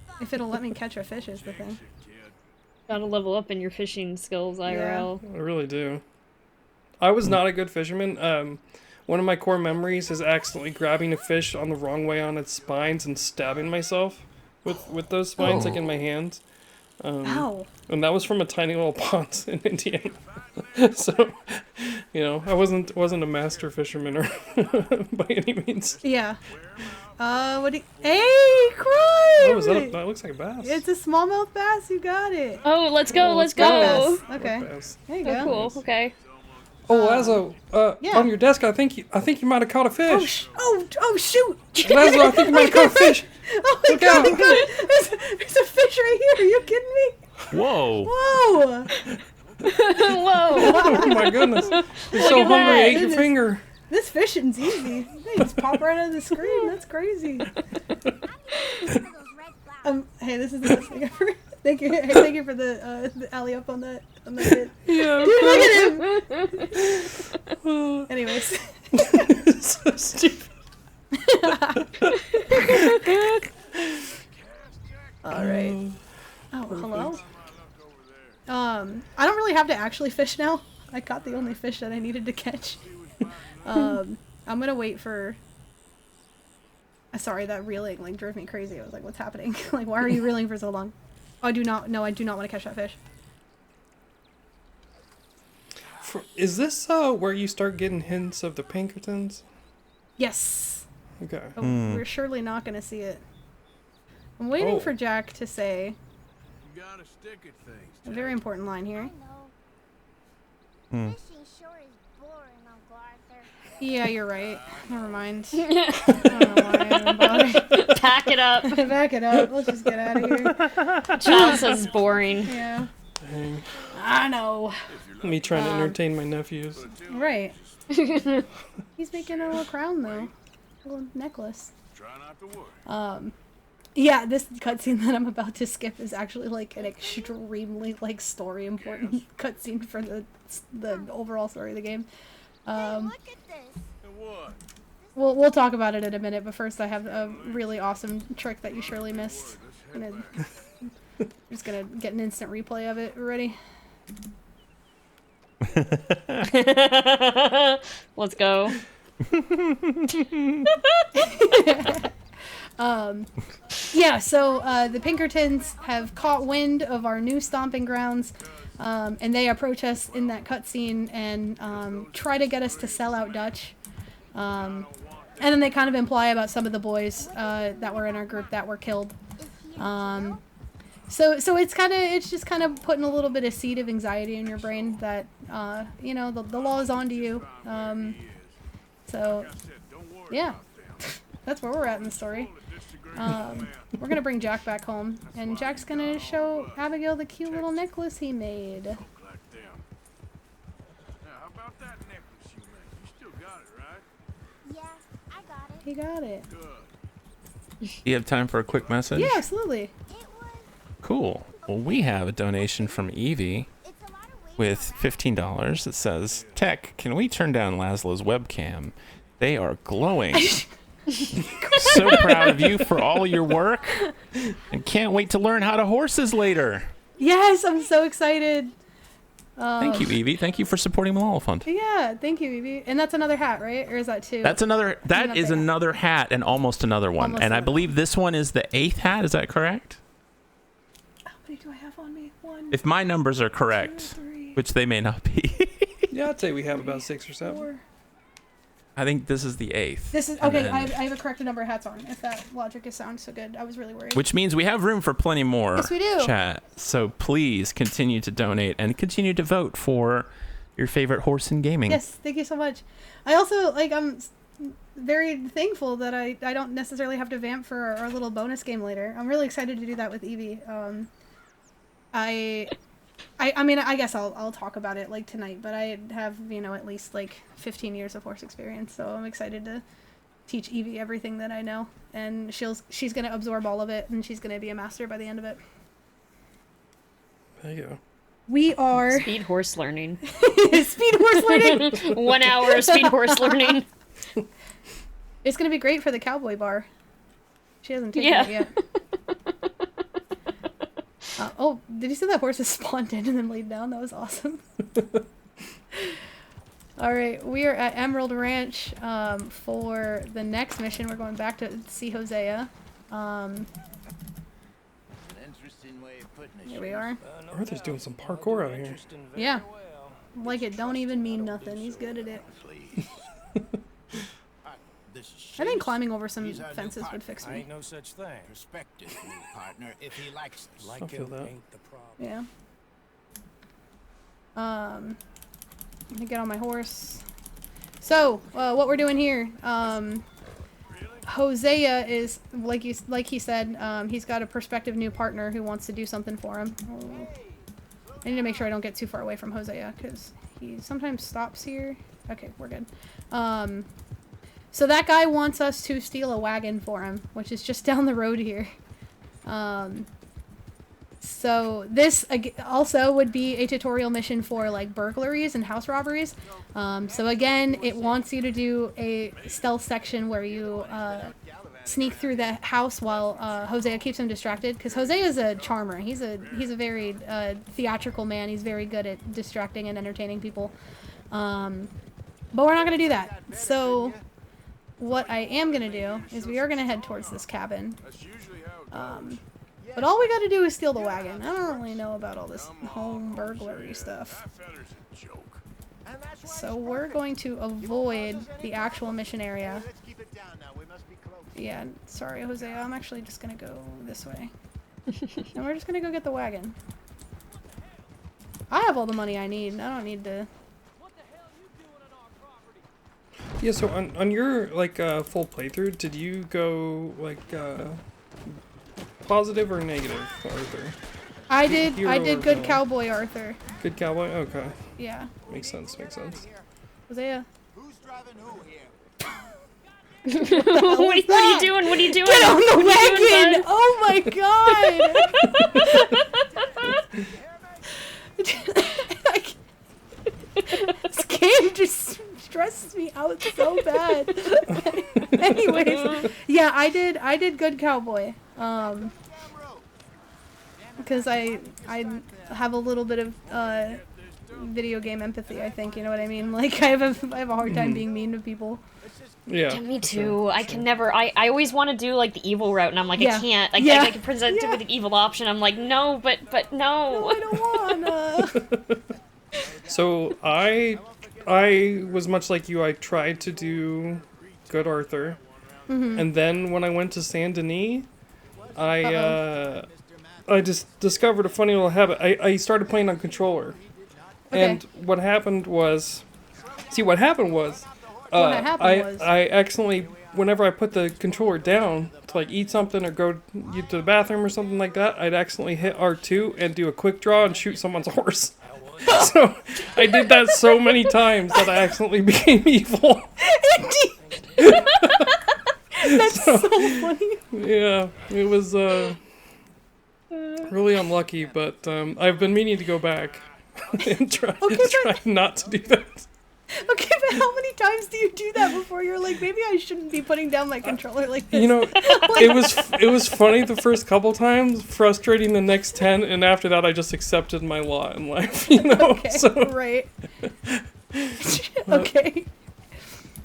spot? If it'll let me catch a fish is the thing. Gotta level up in your fishing skills, IRL. I really do. I was not a good fisherman. One of my core memories is accidentally grabbing a fish on the wrong way on its spines and stabbing myself with those spines, like in my hands. Ow. And that was from a tiny little pond in Indiana. So, I wasn't a master fisherman or by any means. Yeah. What do you... Hey, Crime! Oh, is that looks like a bass. It's a smallmouth bass. You got it. Oh, let's go, let's Black go. bass. Okay. Bass. There you Oh, go. cool. Okay. Oh, Lazlo, yeah. on your desk, I think you might have caught a Oh, fish. oh, shoot! Lazlo, I think you might have caught a fish. Oh my Look god, out. there's a fish right here. Are you kidding me? Whoa. Whoa! Whoa. Oh my goodness. You're so at hungry, that. I ate your finger. This fishing's easy. They just pop right out of the screen. That's crazy. Hey, this is the best thing ever. Thank you. Hey, thank you for the alley up on that hit. Yeah. Dude, look at him. Anyways. So stupid. All right. Oh, hello. I don't really have to actually fish now. I caught the only fish that I needed to catch. I'm gonna wait for. Sorry, that reeling like drove me crazy. I was like, "What's happening? Like, why are you reeling for so long?" Oh, I do not. No, I do not want to catch that fish. Is this where you start getting hints of the Pinkertons? Yes. Okay. But we're surely not gonna see it. I'm waiting Oh. for Jack to say You gotta stick at things. a very important line I here. know. Fishing sure is boring, Uncle Arthur. Yeah, you're right. Never mind. I don't know why I even bothered. Pack it up. Back it up. Let's just get out of here. Child says boring. Yeah. Dang. I know. Me trying to entertain my nephews. Right. He's making a little crown though. A little necklace. Try not to worry. Yeah, this cutscene that I'm about to skip is actually like an extremely like story important cutscene for the overall story of the game. Look at this. And what? We'll talk about it in a minute, but first I have a really awesome trick that you surely missed. I'm just gonna get an instant replay of it. Ready? Let's go. Yeah, so the Pinkertons have caught wind of our new stomping grounds, and they approach us in that cutscene and try to get us to sell out Dutch. And then they kind of imply about some of the boys that were in our group that were killed. So it's just kind of putting a little bit of seed of anxiety in your brain that you know the law is on to you. So yeah, that's where we're at in the story. We're gonna bring Jack back home, and Jack's gonna show Abigail the cute little necklace he made. Like them. Now, how about that necklace you made? You still got it, right? Yeah, I got it. He got it. Good. You have time for a quick message? Yeah, absolutely. It was. Cool. Well, we have a donation from Evie It's a lot of weight. with $15 that says, Tech, can we turn down Lazlo's webcam? They are glowing. So proud of you for all your work and can't wait to learn how to horses later. Yes, I'm so excited. Thank you, Evie. Thank you for supporting Malala Fund. Yeah, thank you, Evie. And that's another hat, right? Or is that two? That is another hat and almost another one. Almost and I another believe this one is the 8th hat. Is that correct? How many do I have on me? One, If my numbers are correct, 2, 3, which they may not be. Yeah, I'd say we have about 6 or 7. 4. I think this is the 8th. This is And okay. then- I have a correct number of hats on. If that logic is sound so good, I was really worried. Which means we have room for plenty more. Yes, we do. Chat. So please continue to donate and continue to vote for your favorite horse in gaming. Yes, thank you so much. I also I'm very thankful that I don't necessarily have to vamp for our little bonus game later. I'm really excited to do that with Evie. I mean, I guess I'll talk about it like tonight, but I have, at least like 15 years of horse experience, so I'm excited to teach Evie everything that I know, and she's going to absorb all of it, and she's going to be a master by the end of it. There you go. We are Speed horse learning. speed horse learning. 1 hour of speed horse learning. It's going to be great for the cowboy bar. She hasn't taken Yeah. it yet. Oh, did you see that horses spawned in and then laid down? That was awesome. Alright, we are at Emerald Ranch for the next mission. We're going back to see Hosea. Here we are. Arthur's doing some parkour out here. Yeah. Like it don't even mean nothing. He's good at it. I think climbing over some fences would fix me. Ain't no such thing. Perspective, new partner, if he likes it. I feel that. Ain't the problem. Yeah. Let me get on my horse. So, what we're doing here, Hosea is, like he said, he's got a prospective new partner who wants to do something for him. I need to make sure I don't get too far away from Hosea, because he sometimes stops here. Okay, we're good. So that guy wants us to steal a wagon for him, which is just down the road here. So this also would be a tutorial mission for like burglaries and house robberies. So again, it wants you to do a stealth section where you sneak through the house while Hosea keeps him distracted, because Hosea is a charmer. He's a very theatrical man. He's very good at distracting and entertaining people. But we're not going to do that. So what I am going to do is we are going to head towards this cabin. But all we got to do is steal the wagon. I don't really know about all this home burglary stuff. So we're going to avoid the actual mission area. Yeah, sorry, Hosea. I'm actually just going to go this way. And we're just going to go get the wagon. I have all the money I need. I don't need to... Yeah, so on your like full playthrough, did you go like positive or negative, Arthur? I did good cowboy Arthur. Good cowboy? Okay. Yeah. Makes sense, makes sense. Hosea. Who's driving who here? What are you doing? What are you doing? Get on the What are you doing, wagon! bud? Oh my god! This game just stresses me out so bad. Anyways, yeah, I did good cowboy. Because I have a little bit of video game empathy, I think, you know what I mean? Like I have a hard time being mean to people. Yeah. Yeah, me too. I can never. I always want to do like the evil route, and I'm like, Yeah. I can't. Like, Yeah. I can present it with an evil option. I'm like, no, but no. No, I don't wanna. So I was much like you. I tried to do good Arthur, and then when I went to Saint Denis, I just discovered a funny little habit. I started playing on controller, and what happened was, I accidentally, whenever I put the controller down to like eat something or go to the bathroom or something like that, I'd accidentally hit R2 and do a quick draw and shoot someone's horse. So I did that so many times that I accidentally became evil. That's so funny. Yeah, it was really unlucky, but I've been meaning to go back and try not to do that. Okay, but how many times do you do that before you're like, maybe I shouldn't be putting down my controller like this? You know, it was funny the first couple times, frustrating the next 10, and after that I just accepted my lot in life, you know? Okay, so, right. Okay.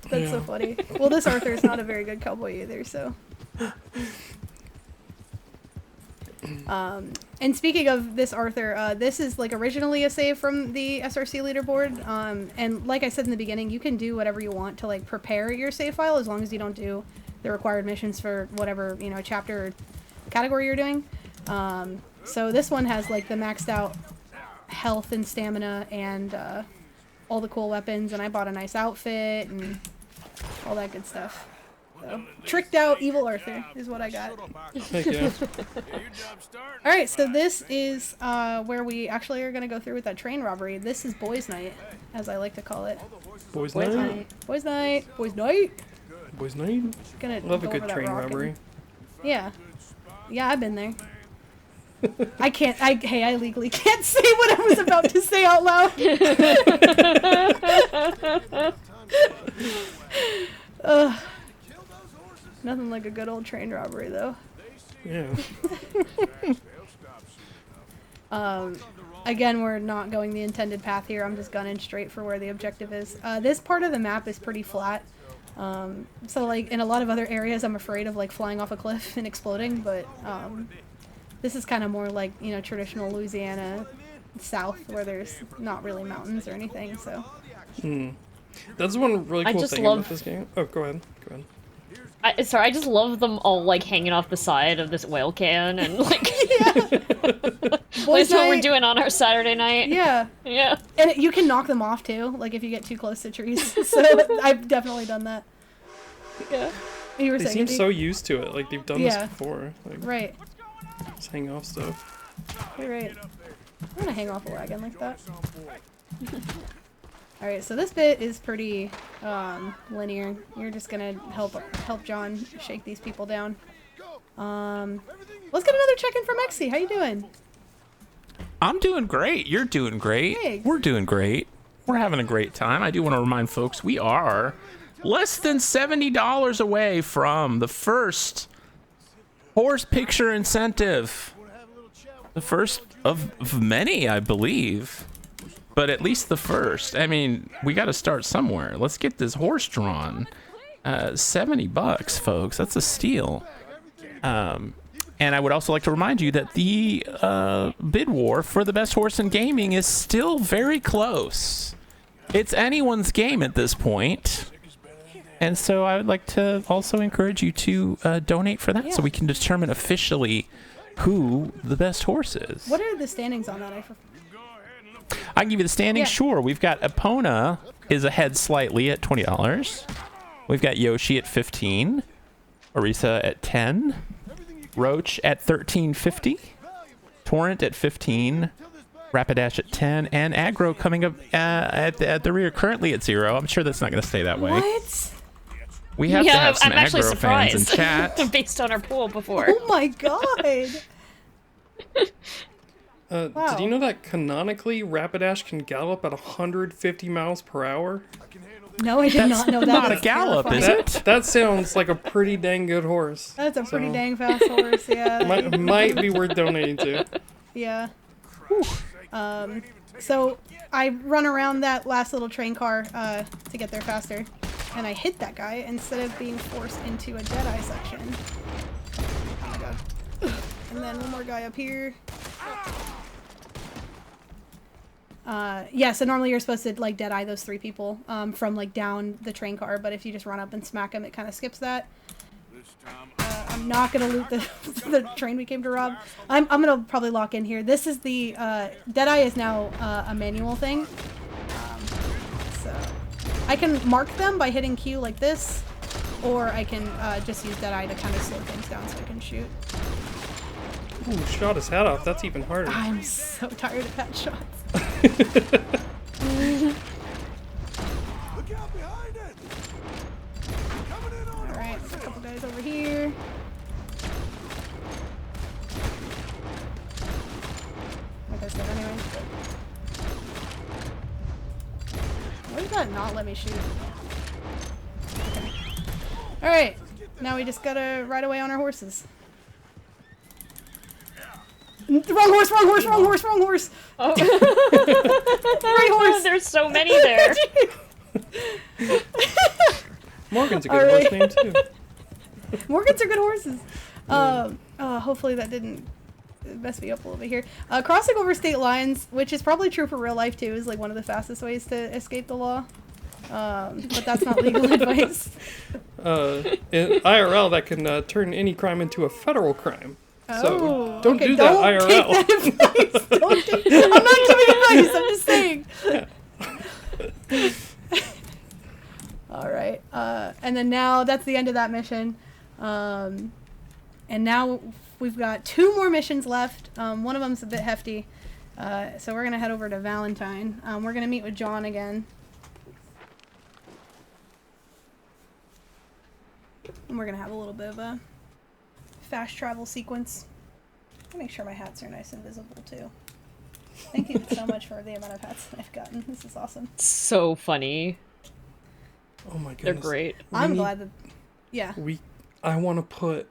That's so funny. Well, this Arthur is not a very good cowboy either, so... And speaking of this Arthur, this is like originally a save from the SRC leaderboard, and like I said in the beginning, you can do whatever you want to like prepare your save file as long as you don't do the required missions for whatever, you know, chapter or category you're doing. So this one has like the maxed out health and stamina and all the cool weapons, and I bought a nice outfit and all that good stuff. So, tricked out evil Arthur is what I got. heck yeah. Alright, so this is where we actually are going to go through with that train robbery. This is Boys' Night, as I like to call it. Boys night. Boys' Night. Boys' Night. Boys night. Gonna Love a go good over that train rock and- robbery. Yeah. Yeah, I've been there. I legally can't say what I was about to say out loud. Nothing like a good old train robbery, though. Yeah. Again, we're not going the intended path here. I'm just gunning straight for where the objective is. This part of the map is pretty flat. So, like, in a lot of other areas, I'm afraid of, like, flying off a cliff and exploding, but, this is kind of more like, you know, traditional Louisiana South, where there's not really mountains or anything, so. That's one really I cool just thing love- about this game. Oh, go ahead. Go ahead. Sorry, I just love them all like hanging off the side of this oil can and like. That's what we're doing on our Saturday night. Yeah. Yeah. And you can knock them off too, like if you get too close to trees. So I've definitely done that. Yeah. You were They saying, seem so used to it. Like they've done this before. Like, right. just hang off stuff. You're right. I'm gonna hang off a wagon like that. Alright, so this bit is pretty linear. You're just gonna help John shake these people down. Let's get another check-in from Exxy. How you doing? I'm doing great. You're doing great. Thanks. We're doing great. We're having a great time. I do want to remind folks we are less than $70 away from the first horse picture incentive. The first of many, I believe. But at least the first. I mean, we got to start somewhere. Let's get this horse drawn. $70, folks. That's a steal. And I would also like to remind you that the bid war for the best horse in gaming is still very close. It's anyone's game at this point. And so I would like to also encourage you to donate for that so we can determine officially who the best horse is. What are the standings on that? I can give you the standings. Sure. We've got Epona is ahead slightly at $20. We've got Yoshi at 15. Orisa at 10. Roach at $13.50. Torrent at 15. Rapidash at 10. And Aggro coming up at the rear currently at 0. I'm sure that's not going to stay that way. What? We have to have some I'm actually Aggro fans in surprised. chat. Based on our pool before. Oh my god! Wow. Did you know that canonically Rapidash can gallop at 150 miles per hour? No, I did not know that. Not a That's gallop, is terrifying. it? That sounds like a pretty dang good horse. That's a pretty So, dang fast horse, yeah. might be worth donating to. Yeah. So I run around that last little train car to get there faster, and I hit that guy instead of being forced into a Deadeye section. Oh my god. And then one more guy up here. Yeah, so normally you're supposed to like Deadeye those 3 people from like down the train car, but if you just run up and smack them, it kind of skips that. I'm not gonna loot the train we came to rob. I'm gonna probably lock in here. This is the Deadeye is now a manual thing, so I can mark them by hitting Q like this, or I can just use Deadeye to kind of slow things down so I can shoot. Ooh, shot his hat off. That's even harder. I'm so tired of that shots. Look out behind it! Coming in on Alright, a couple guys over here. Like I said, anyway. Why did that not let me shoot? Okay. Alright, now we just gotta ride away on our horses. Wrong horse, wrong horse, wrong horse, wrong horse! Oh. Right horse! There's so many there. Morgan's a good horse name too. Morgans are good horses. Hopefully that didn't mess me up a little bit here. Crossing over state lines, which is probably true for real life too, is like one of the fastest ways to escape the law. But that's not legal advice. In IRL, that can turn any crime into a federal crime. So Oh, don't okay, do that don't IRL. take that advice. Don't take, I'm not giving advice. I'm just saying. All right, and then now that's the end of that mission, and now we've got 2 more missions left. One of them's a bit hefty, so we're gonna head over to Valentine. We're gonna meet with John again, and we're gonna have a little bit of a fast travel sequence. I'll make sure my hats are nice and visible too. Thank you so much for the amount of hats that I've gotten. This is awesome. So funny. Oh my goodness. They're great. I'm glad that, yeah. I want to put,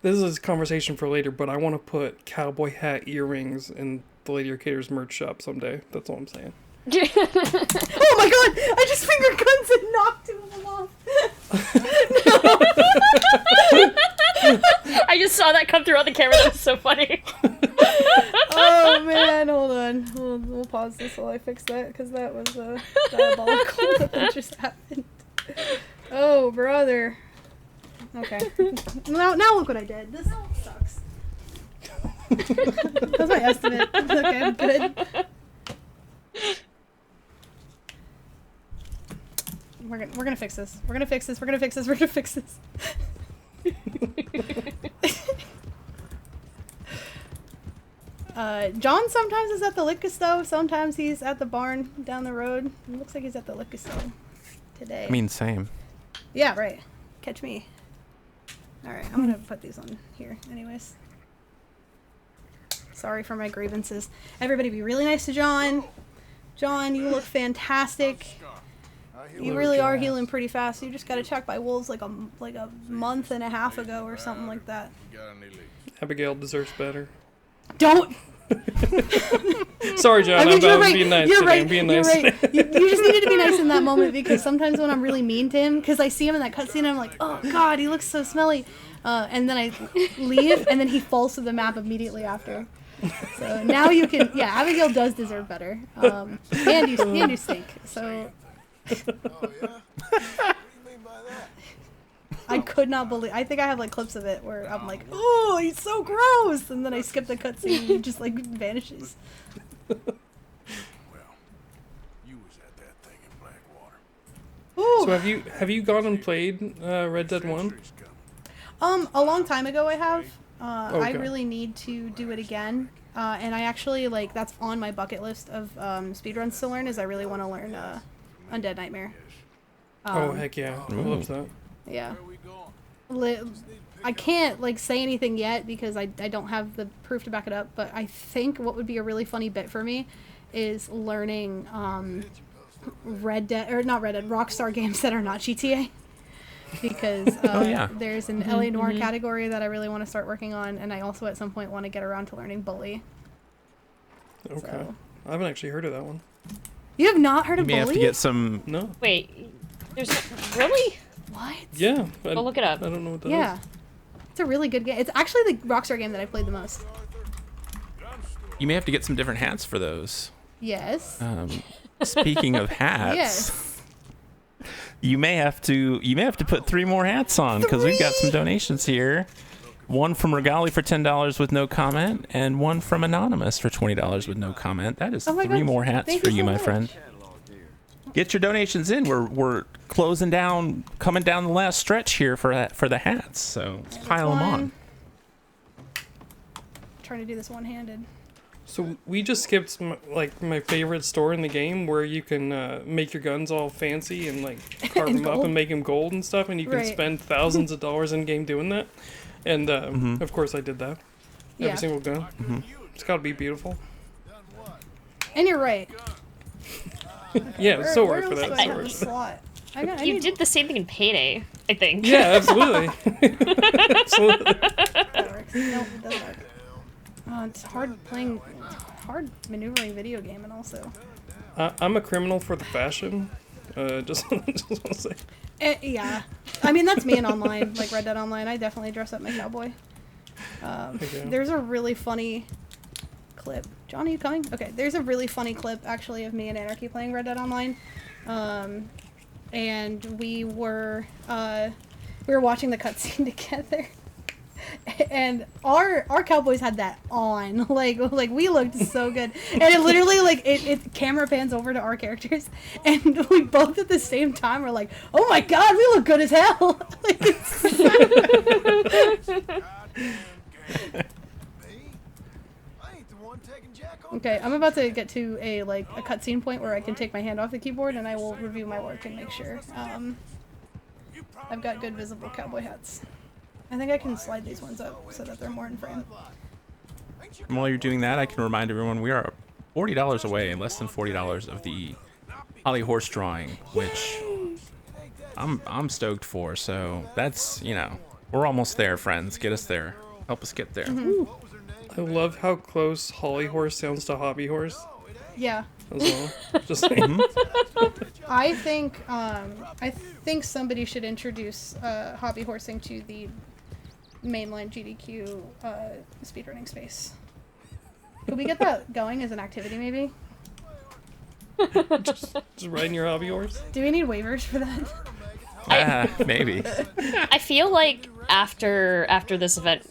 this is a conversation for later, but I want to put cowboy hat earrings in the Lady Arcaders merch shop someday. That's all I'm saying. Oh my god! I just finger guns and knocked 2 of them off. I just saw that come through on the camera. That was so funny. Oh man, hold on. We'll pause this while I fix that, because that was diabolical that just happened. Oh brother. Okay. Now look what I did. This sucks. That's my estimate. Okay, I'm good. We're gonna fix this. We're gonna fix this. We're gonna fix this. We're gonna fix this. John sometimes is at the liquor store. Sometimes he's at the barn down the road. It looks like he's at the liquor store today. I mean, same. Yeah, right. Catch me. Alright, I'm gonna put these on here anyways. Sorry for my grievances. Everybody be really nice to John. John, you look fantastic. You really are healing pretty fast. You just got attacked by wolves like a month and a half ago or something like that. Abigail deserves better. Don't! Sorry, John. I'm being nice today. I'm being nice. Right. You just needed to be nice in that moment because sometimes when I'm really mean to him, because I see him in that cutscene and I'm like, oh god, he looks so smelly. And then I leave and then he falls to the map immediately after. So now you can, yeah, Abigail does deserve better. And you stink. So. Oh, yeah? What do you mean by that? I could not believe. I think I have like clips of it where I'm like, "Oh, he's so gross," and then I skip the cutscene and he just like vanishes. Well, you was at that thing in Blackwater. Ooh. So have you gone and played Red Dead 1? A long time ago I have. I Okay. really need to do it again. And I actually like that's on my bucket list of speedruns to learn. Is I really want to learn Undead Nightmare. Oh heck yeah! I love that. Yeah. I can't like say anything yet because I don't have the proof to back it up, but I think what would be a really funny bit for me is learning Red Dead or not Red Dead Rockstar games that are not GTA because there's an LA Noire category that I really want to start working on, and I also at some point want to get around to learning Bully. Okay. So. I haven't actually heard of that one. You have not heard You of may Bully? have to get some. No. Wait, there's really? What? Yeah. Go look it up. I don't know what that is. Yeah. It's a really good game. It's actually the Rockstar game that I played the most. You may have to get some different hats for those. Yes. Speaking of hats, Yes. you may have to put 3 more hats on because we've got some donations here. One from Regali for $10 with no comment, and one from Anonymous for $20 with no comment. That is Oh my 3 God. more hats Thank for you you, so my much. friend. Get your donations in. We're closing down, coming down the last stretch here for the hats. So let's pile them on. Trying to do this one-handed. So we just skipped my favorite store in the game where you can make your guns all fancy and like carve And them up gold. and make them gold and stuff, and you can Right. spend thousands of dollars in game doing that. And of course I did that. Yeah. Every single gun. It's got to be beautiful. And you're right. Yeah, it's so Where worth for else that. do I So have worth the for that. slot? I You need- did the same thing in Payday, I think. Yeah, absolutely. Absolutely. That works. No, it doesn't work. It's hard maneuvering video game, and also. I'm a criminal for the fashion. Just want to say. Yeah. I mean, that's me in online, like Red Dead Online. I definitely dress up my cowboy. Okay. There's a really funny clip. John, are you coming? Okay, there's a really funny clip, actually, of me and Anarchy playing Red Dead Online. And we were watching the cutscene together. And our cowboys had that on, like we looked so good, and it literally like it camera pans over to our characters, and we both at the same time were like, "Oh my god, we look good as hell!" Like, okay, I'm about to get to a cutscene point where I can take my hand off the keyboard, and I will review my work and make sure I've got good visible cowboy hats. I think I can slide these ones up so that they're more in frame. And while you're doing that, I can remind everyone we are $40 away, less than $40 of the Holly horse drawing, which I'm stoked for. So that's, we're almost there, friends. Get us there. Help us get there. I love how close Holly horse sounds to hobby horse Yeah. as well. Just saying. I think somebody should introduce hobby horsing to the mainline GDQ speedrunning space. Could we get that going as an activity, maybe? Just riding your hobby horse. Do we need waivers for that? Maybe. I feel like after this event,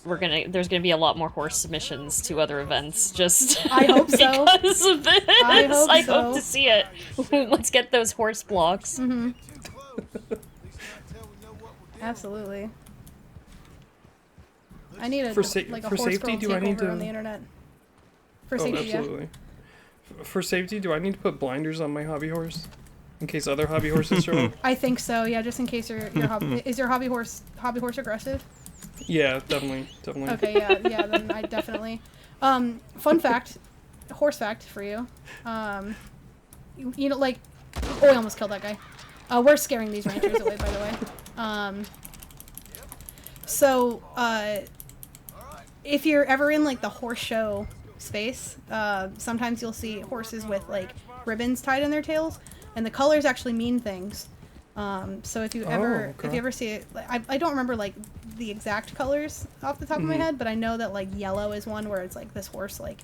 there's gonna be a lot more horse submissions to other events. Just I hope so. because of this. I hope hope so. to see it. Let's get those horse blocks. Mm-hmm. Absolutely. I need a For like a for horse safety, girl do I need takeover to? on the internet. For Oh, safety, yeah. absolutely. For safety, do I need to put blinders on my hobby horse in case other hobby horses show up? I think so. Yeah, just in case your hobby is your hobby horse aggressive. Yeah, definitely. Okay, yeah, then I definitely. Fun fact, horse fact for you. You know, like, oh, I almost killed that guy. We're scaring these ranchers away, by the way. So, if you're ever in like the horse show space, sometimes you'll see horses with like ribbons tied in their tails, and the colors actually mean things. So if you ever see it, I don't remember like the exact colors off the top of my head, but I know that like yellow is one where it's like this horse like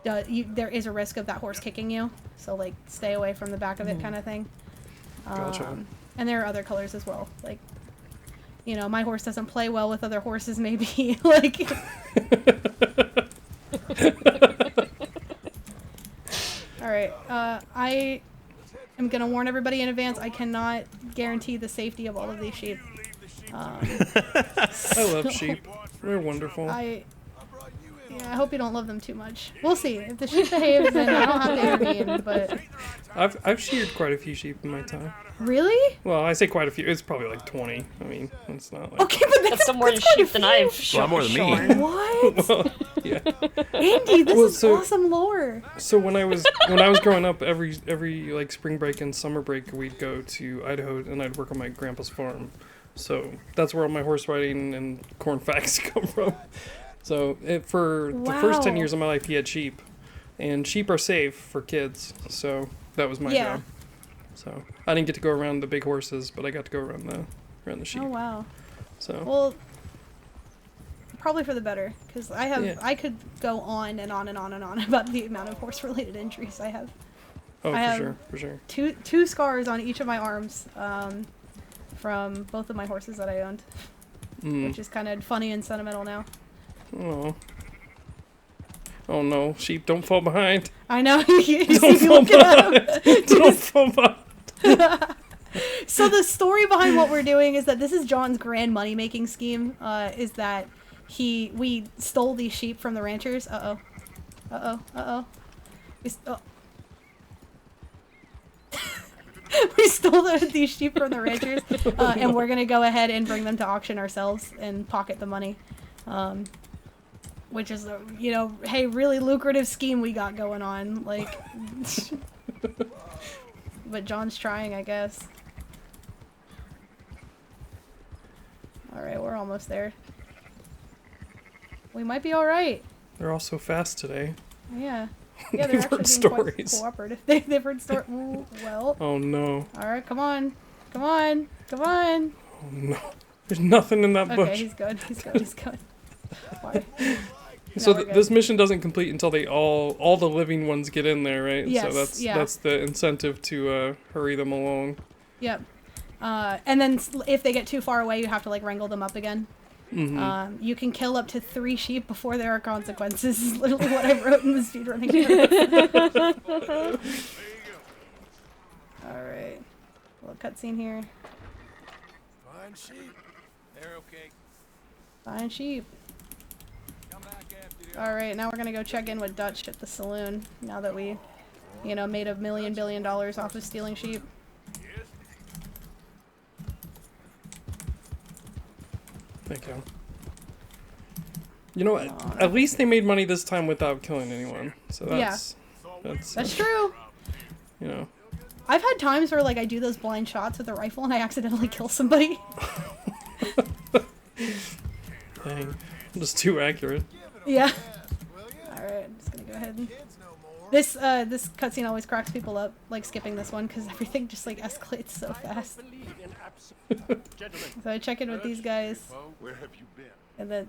there is a risk of that horse kicking you, so like stay away from the back of it kind of thing. Gotcha. And there are other colors as well, like, you know, my horse doesn't play well with other horses, maybe. Like all right, I am gonna warn everybody in advance, I cannot guarantee the safety of all of these sheep. I love sheep. They're wonderful. I hope you don't love them too much. We'll see. If the sheep behaves, then I don't have to intervene, but... I've sheared quite a few sheep in my time. Really? Well, I say quite a few. It's probably like 20. I mean, it's not like... Okay, but That's some more sheep than I've A lot more than me. shorn. What? Well, yeah. Andy, this is awesome lore. So when I was growing up, every like spring break and summer break, we'd go to Idaho and I'd work on my grandpa's farm. So that's where all my horse riding and corn facts come from. So for the first 10 years of my life, he had sheep, and sheep are safe for kids. So that was my job. So I didn't get to go around the big horses, but I got to go around the sheep. Oh wow. So well, probably for the better, because I could go on and on and on and on about the amount of horse-related injuries I have. Oh, I for sure. Two scars on each of my arms, from both of my horses that I owned, which is kind of funny and sentimental now. Oh no, sheep, don't fall behind. I know. Don't fall behind. Don't fall behind. So the story behind what we're doing is that this is John's grand money-making scheme, is that we stole these sheep from the ranchers. We stole these sheep from the ranchers, and we're gonna go ahead and bring them to auction ourselves and pocket the money. Which is, you know, hey, really lucrative scheme we got going on, like. But John's trying, I guess. Alright, we're almost there. We might be alright. They're all so fast today. Yeah. Yeah, they're They've actually heard being quite stories. cooperative. They've heard stories. Well. Oh no. Alright, come on. Come on. Come on. Oh no. There's nothing in that bush. Okay, he's good. He's good. He's good. Why? So No, this mission doesn't complete until they all the living ones get in there, right? Yes, So yeah. that's the incentive to hurry them along. Yep. And then if they get too far away, you have to like wrangle them up again. Mm-hmm. You can kill up to 3 sheep before there are consequences. Is literally what I wrote in the speedrunning notes. Alright. Little cutscene here. Fine sheep. They're okay. Fine sheep. Come back after the Alright, now we're gonna go check in with Dutch at the saloon. Now that we, you know, made $1 billion off of stealing sheep. Thank you. You know what? At least they made money this time without killing anyone. So that's true. You know. I've had times where like I do those blind shots with a rifle and I accidentally kill somebody. Dang. Just too accurate. Yeah. Alright, I'm just gonna go ahead and... This cutscene always cracks people up, like skipping this one, because everything just like escalates so fast. So I check in with these guys. Where have you been? And then...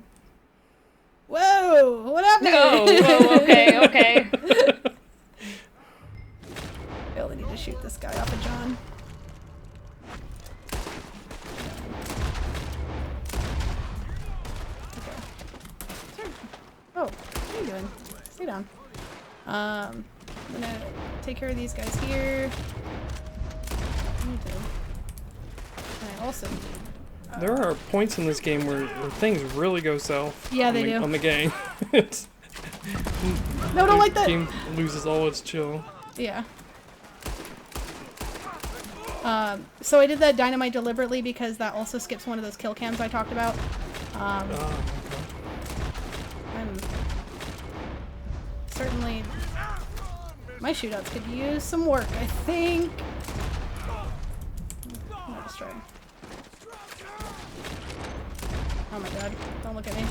Whoa! What happened? Whoa, okay. I only need to shoot this guy off of John. Stay down. I'm gonna take care of these guys here. And I also There are points in this game where things really go south. Yeah, they do. On the gang. It's, no, don't like that. The game loses all its chill. Yeah. So I did that dynamite deliberately because that also skips one of those kill cams I talked about. I'm certainly my shootouts could use some work, I think. I'm not destroying. Oh my god, don't look at me.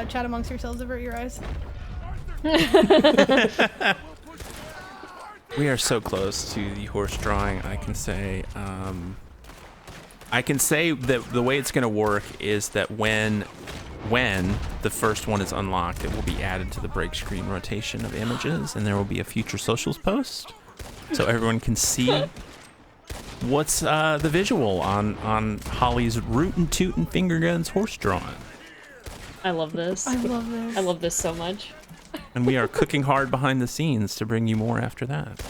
Chat amongst yourselves, avert your eyes. We are so close to the horse drawing. I can say that the way it's going to work is that when the first one is unlocked, it will be added to the break screen rotation of images, and there will be a future socials post, so everyone can see what's the visual on Holly's rootin' tootin' finger guns horse drawing. I love this. I love this. I love this so much. And we are cooking hard behind the scenes to bring you more after that.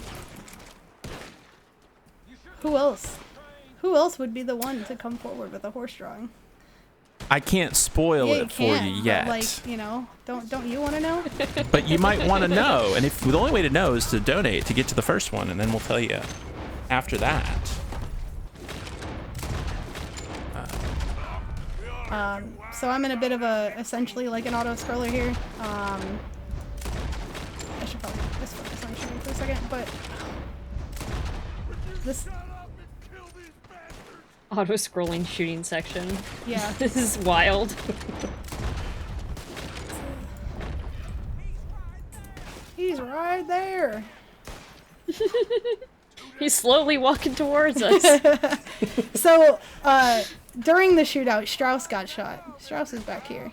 Who else? Who else would be the one to come forward with a horse drawing? I can't spoil Yeah, it for can, you but, yet. like, you know, don't you want to know? But you might want to know, and if the only way to know is to donate to get to the first one, and then we'll tell you after that. So I'm in a bit of a, essentially like an auto scroller here. I should probably just focus on shooting for a second, but this Auto-scrolling shooting section. Yeah. This is wild. He's right there. He's slowly walking towards us. So, during the shootout, Strauss got shot. Strauss is back here.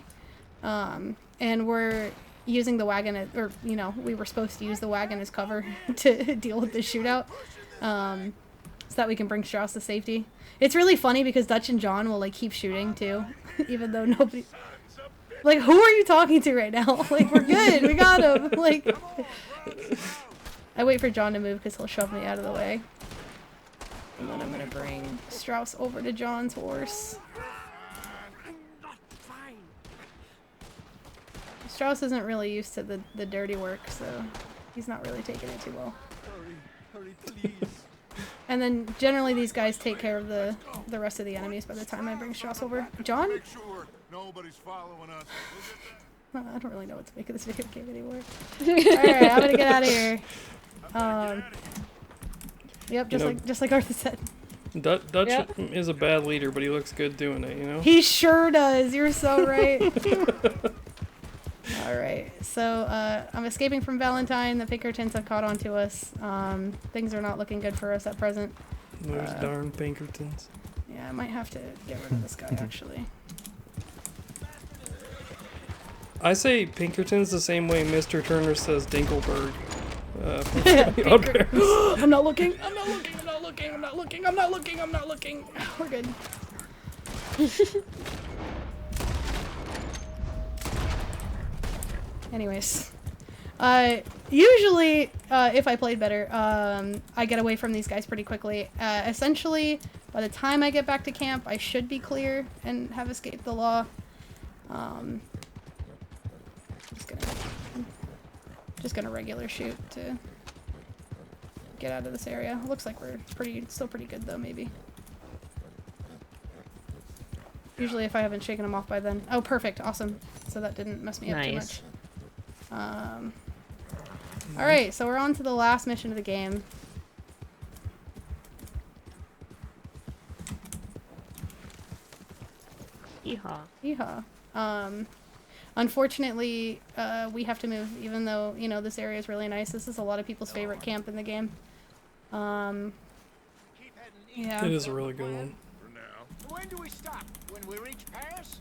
And we're using the wagon, or, you know, we were supposed to use the wagon as cover to deal with the shootout. So that we can bring Strauss to safety. It's really funny because Dutch and John will, like, keep shooting, too. Even though nobody... Like, who are you talking to right now? Like, we're good. We got him. Like... I wait for John to move because he'll shove me out of the way. And then I'm going to bring Strauss over to John's horse. Strauss isn't really used to the dirty work, so he's not really taking it too well. Hurry, please. And then generally these guys take care of the rest of the enemies by the time I bring Strauss over. John? Make sure nobody's following us. I don't really know what to make of this video game anymore. Alright, I'm gonna get out of here. Yep, just like Arthur said. Dutch Yep. is a bad leader, but he looks good doing it, you know? He sure does. You're so right. Alright, so I'm escaping from Valentine. The Pinkertons have caught on to us. Things are not looking good for us at present. Those darn Pinkertons. Yeah, I might have to get rid of this guy, actually. I say Pinkerton's the same way Mr. Turner says Dinkelberg. I'm not looking. I'm not looking. I'm not looking. I'm not looking. I'm not looking. I'm not looking. We're good. Anyways, usually if I played better, I get away from these guys pretty quickly. Essentially, by the time I get back to camp, I should be clear and have escaped the law. Just gonna regular shoot to get out of this area. Looks like we're still pretty good though, maybe. Usually if I haven't shaken them off by then. Oh, perfect, awesome. So that didn't mess me up too much. Alright, so we're on to the last mission of the game. Yeehaw. Yeehaw. Unfortunately, we have to move, even though, you know, this area is really nice. This is a lot of people's favorite camp in the game. Yeah. It is a really good one. For now. When do we stop? When we reach Paris?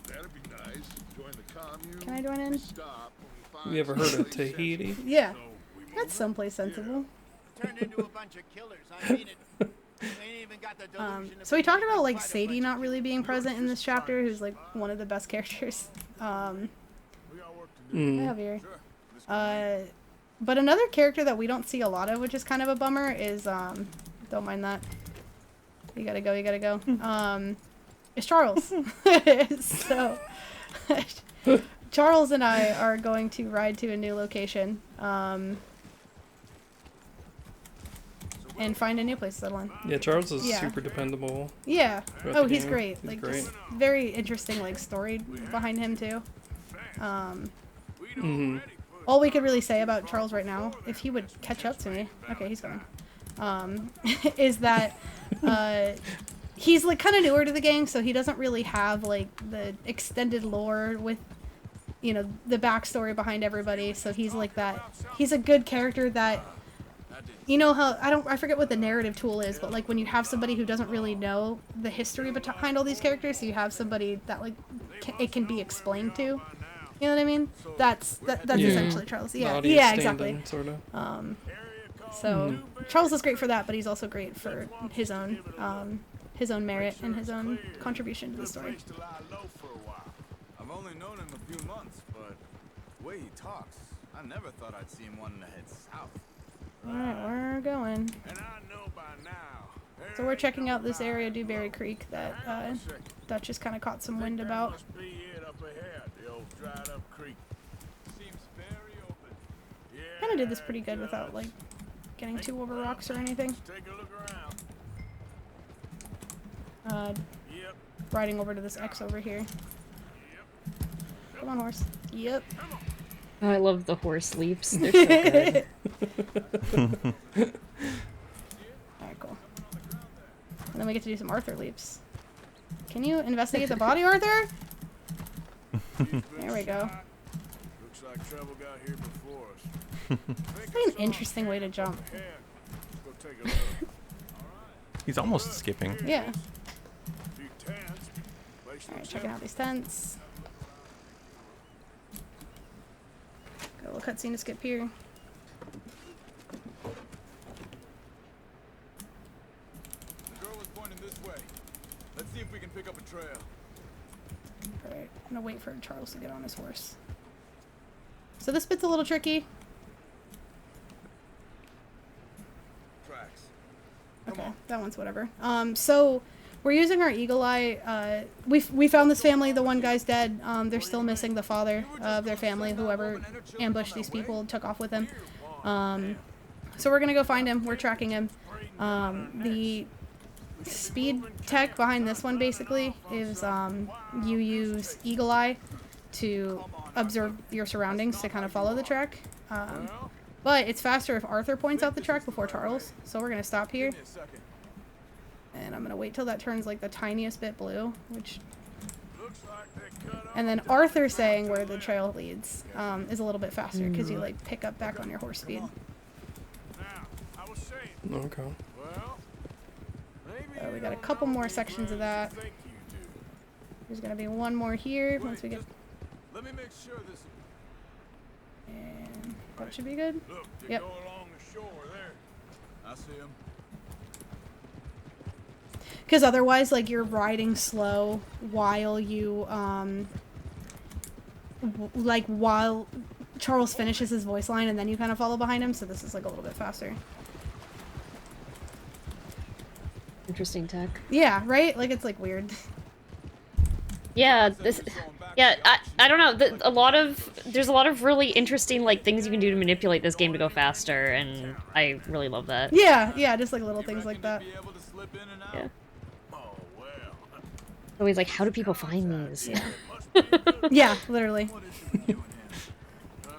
Well, that'd be nice. Join the commune. Can I join in? Stop when we find You ever heard of someplace Tahiti? Yeah. So we move That's someplace sensible. Turned into a bunch of killers. I mean it. They ain't even got the delusion of So we being talked about, like, quite a Sadie bunch not of really being present in this chapter, who's, like, one of the best characters. We got work to do. Mm. I have here. Sure. The But another character that we don't see a lot of, which is kind of a bummer, is don't mind that. You gotta go. Is Charles. So Charles and I are going to ride to a new location and find a new place to settle in. Yeah, Charles is Yeah. super dependable. Yeah. throughout Oh, the he's game. great. He's Like, great. just very interesting, like, story behind him, too. Mhm. All we could really say about Charles right now, if he would catch up to me, okay, he's going, is that, he's, like, kind of newer to the game, so he doesn't really have, like, the extended lore with, you know, the backstory behind everybody, so he's like that, he's a good character that, you know how, I forget what the narrative tool is, but, like, when you have somebody who doesn't really know the history behind all these characters, so you have somebody that, like, it can be explained to. You know what I mean? That's Yeah. essentially Charles. The Yeah, audience yeah, stand-in, exactly. sorta. So Charles is great for that, but he's also great for his own merit and his own contribution to the story. I've only known him a few months, but the way he talks, I never thought I'd see him wanting to head south. Alright, we're going. And I know by now. So we're checking out this area, Dewberry Creek, that Dutch has kind of caught some wind about. Must be it up ahead, the old dried up creek. Seems very open. Yeah. Kind of did this pretty good without, like, getting too over rocks or anything. Take a look around. Yep. Riding over to this X over here. Come on, horse. Yep. Oh, I love the horse leaps. They're so good. Alright, cool. And then we get to do some Arthur leaps. Can you investigate the body, Arthur? There we go. Looks like trouble got here before us. It's like an interesting way to jump. Let's go take a look. He's almost skipping. Yeah. Few tents. Place Alright, looks checking out these tents. Got a little cutscene to skip here. The girl was pointing this way. Let's see if we can pick up a trail. Alright, I'm gonna wait for Charles to get on his horse. So this bit's a little tricky. Tracks. Okay, that one's whatever. So we're using our eagle eye. We found this family. The one guy's dead. They're still missing the father of their family. Whoever ambushed these people took off with him. So we're gonna go find him. We're tracking him. The speed tech behind this one basically is you use eagle eye to observe your surroundings to kind of follow the track. But it's faster if Arthur points out the track before Charles. So we're gonna stop here. Give me a second. And I'm gonna wait till that turns like the tiniest bit blue, which, Looks like they cut and then Arthur saying where the trail leads is a little bit faster because you like pick up back on your horse speed. Now, I was saying, Okay. well, maybe We you got a don't couple know more as sections of well as that. you think you do. There's gonna be one more here once we get, Let me make sure this. and that should be good. Look, they Yep. go along the shore there. I see them. Because otherwise, like, you're riding slow while you like while Charles finishes his voice line, and then you kind of follow behind him. So this is like a little bit faster. Interesting tech. Yeah, right? Like it's like weird. Yeah, this. Yeah, I don't know. There's a lot of really interesting like things you can do to manipulate this game to go faster, and I really love that. Yeah, just like little things like that. Be able to slip in and out. Yeah. Oh well. Always like, how do people find these? Yeah. Yeah, literally. What is he doing here?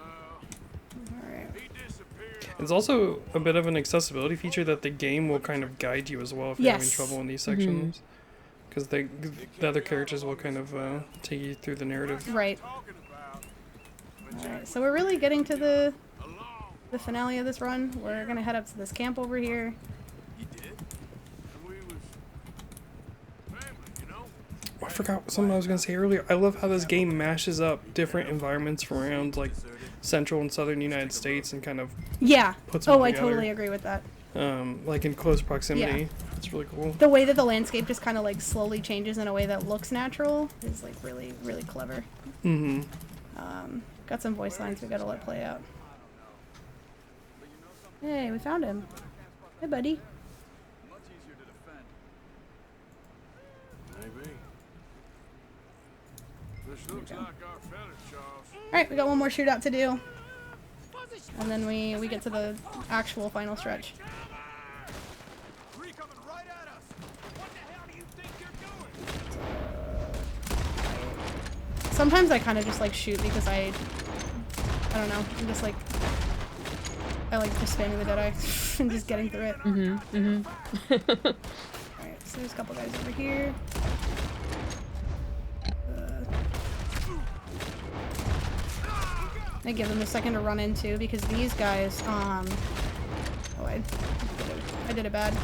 Alright. He disappeared. It's also a bit of an accessibility feature that the game will kind of guide you as well if you're having Yes. trouble in these sections. Because the other characters will kind of take you through the narrative. Right. Talking about Alright, so we're really getting to the finale of this run. We're gonna head up to this camp over here. you did. And we was family, you know. Oh, I forgot something I was going to say earlier. I love how this game mashes up different environments from around like central and southern United States and kind of Yeah. puts them Oh, all I together. totally agree with that. Like in close proximity. It's really cool. The way that the landscape just kind of like slowly changes in a way that looks natural is like really, really clever. Mm-hmm. Got some voice lines we gotta let play out. Hey, we found him. Hey, buddy. Much easier to defend. Maybe. This looks like our feather, Charles. Alright, we got one more shootout to do. And then we get to the actual final stretch. Three coming right at us. What the hell do you think you're doing? Sometimes I kind of just like shoot because I don't know, I'm just like, I like just spamming the Deadeye and just getting through it. Alright, so there's a couple guys over here. I give them a second to run into because these guys, oh, I did it bad.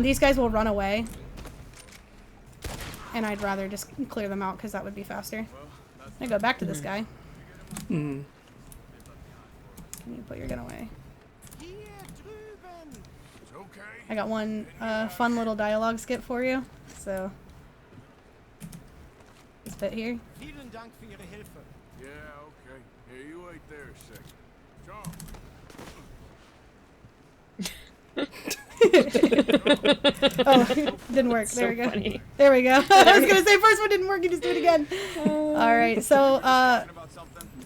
These guys will run away. And I'd rather just clear them out because that would be faster. I go back to this guy. Can you put your gun away? I got one fun little dialogue skit for you. So, this bit here. Yeah, okay. Here, you wait there a second. Oh, didn't work. There we go. Funny. There we go. I was gonna say first one didn't work. You just do it again. All right. So, all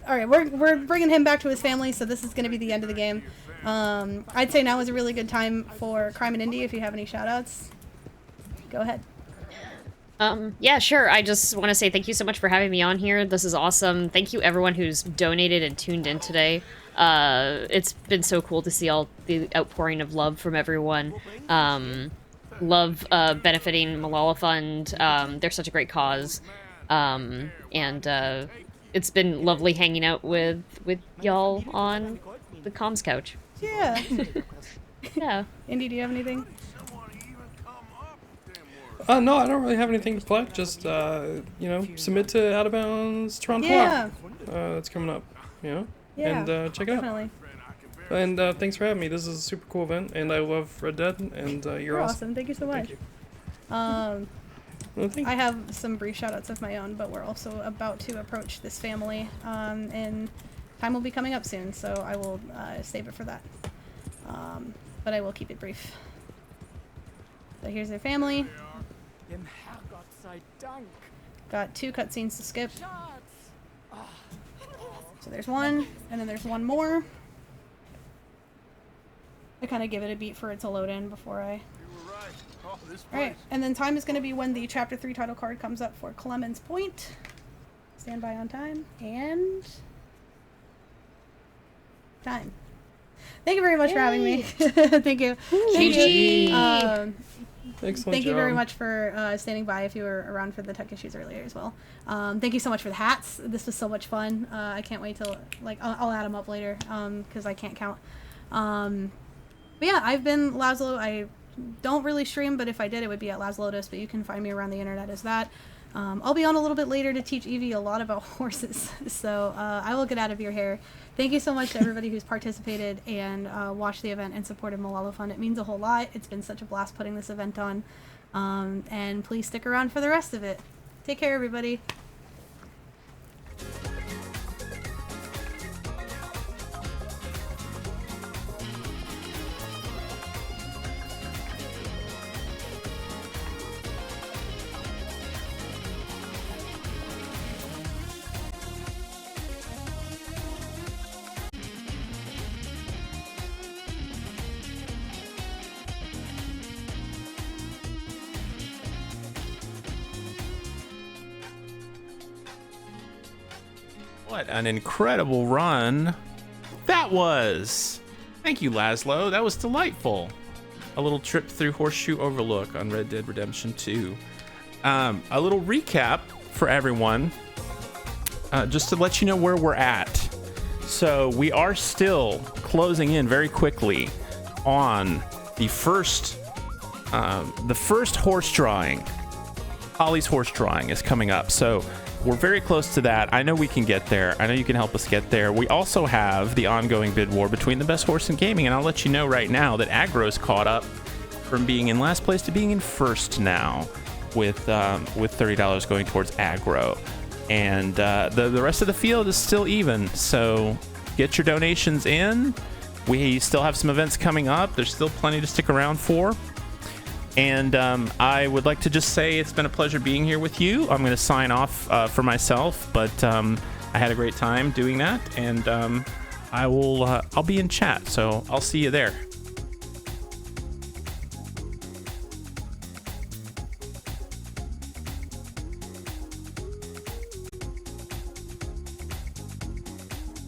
right, we're bringing him back to his family. So this is gonna be the end of the game. I'd say now is a really good time for Crime and Indie. If you have any shout-outs, go ahead. Yeah, sure. I just want to say thank you so much for having me on here. This is awesome. Thank you everyone who's donated and tuned in today. It's been so cool to see all the outpouring of love from everyone. Love benefiting Malala Fund. They're such a great cause. And it's been lovely hanging out with y'all on the comms couch. Yeah. Yeah. Indy, do you have anything? No, I don't really have anything to plug. Just, you know, submit to Out of Bounds Toronto. Yeah. That's coming up, you know? Yeah. And check it out. Definitely. And thanks for having me. This is a super cool event, and I love Red Dead, and you're awesome. Thank you so much. Thank you. I Well, have some brief shout-outs of my own, but we're also about to approach this family, and time will be coming up soon, so I will save it for that. But I will keep it brief. So here's their family. Got 2 cutscenes to skip. So there's one, and then there's one more. I kind of give it a beat for it to load in before I... Alright, and then time is going to be when the Chapter 3 title card comes up for Clemens Point. Stand by on time, and... time. Thank you very much for having me. Thank you. Thank you. Excellent Thank you job. very much for standing by if you were around for the tech issues earlier as well. Thank you so much for the hats. This was so much fun. I can't wait till, like, I'll add them up later because I can't count. But yeah, I've been Lazlo. I don't really stream, but if I did, it would be at Lazlotus, but you can find me around the internet as that. I'll be on a little bit later to teach Evie a lot about horses, so I will get out of your hair. Thank you so much to everybody who's participated and watched the event and supported Malala Fund. It means a whole lot. It's been such a blast putting this event on, and please stick around for the rest of it. Take care, everybody. What an incredible run that was. Thank you, Lazlo. That was delightful. A little trip through Horseshoe Overlook on Red Dead Redemption 2. A little recap for everyone, just to let you know where we're at. So we are still closing in very quickly on the first horse drawing. Holly's horse drawing is coming up. So we're very close to that. I know we can get there. I know you can help us get there. We also have the ongoing bid war between the best horse in gaming, and I'll let you know right now that Aggro's caught up from being in last place to being in first now, with $30 going towards Aggro. And the rest of the field is still even. So get your donations in. We still have some events coming up. There's still plenty to stick around for. And I would like to just say it's been a pleasure being here with you. I'm going to sign off for myself, but I had a great time doing that. And I'll be in chat, so I'll see you there.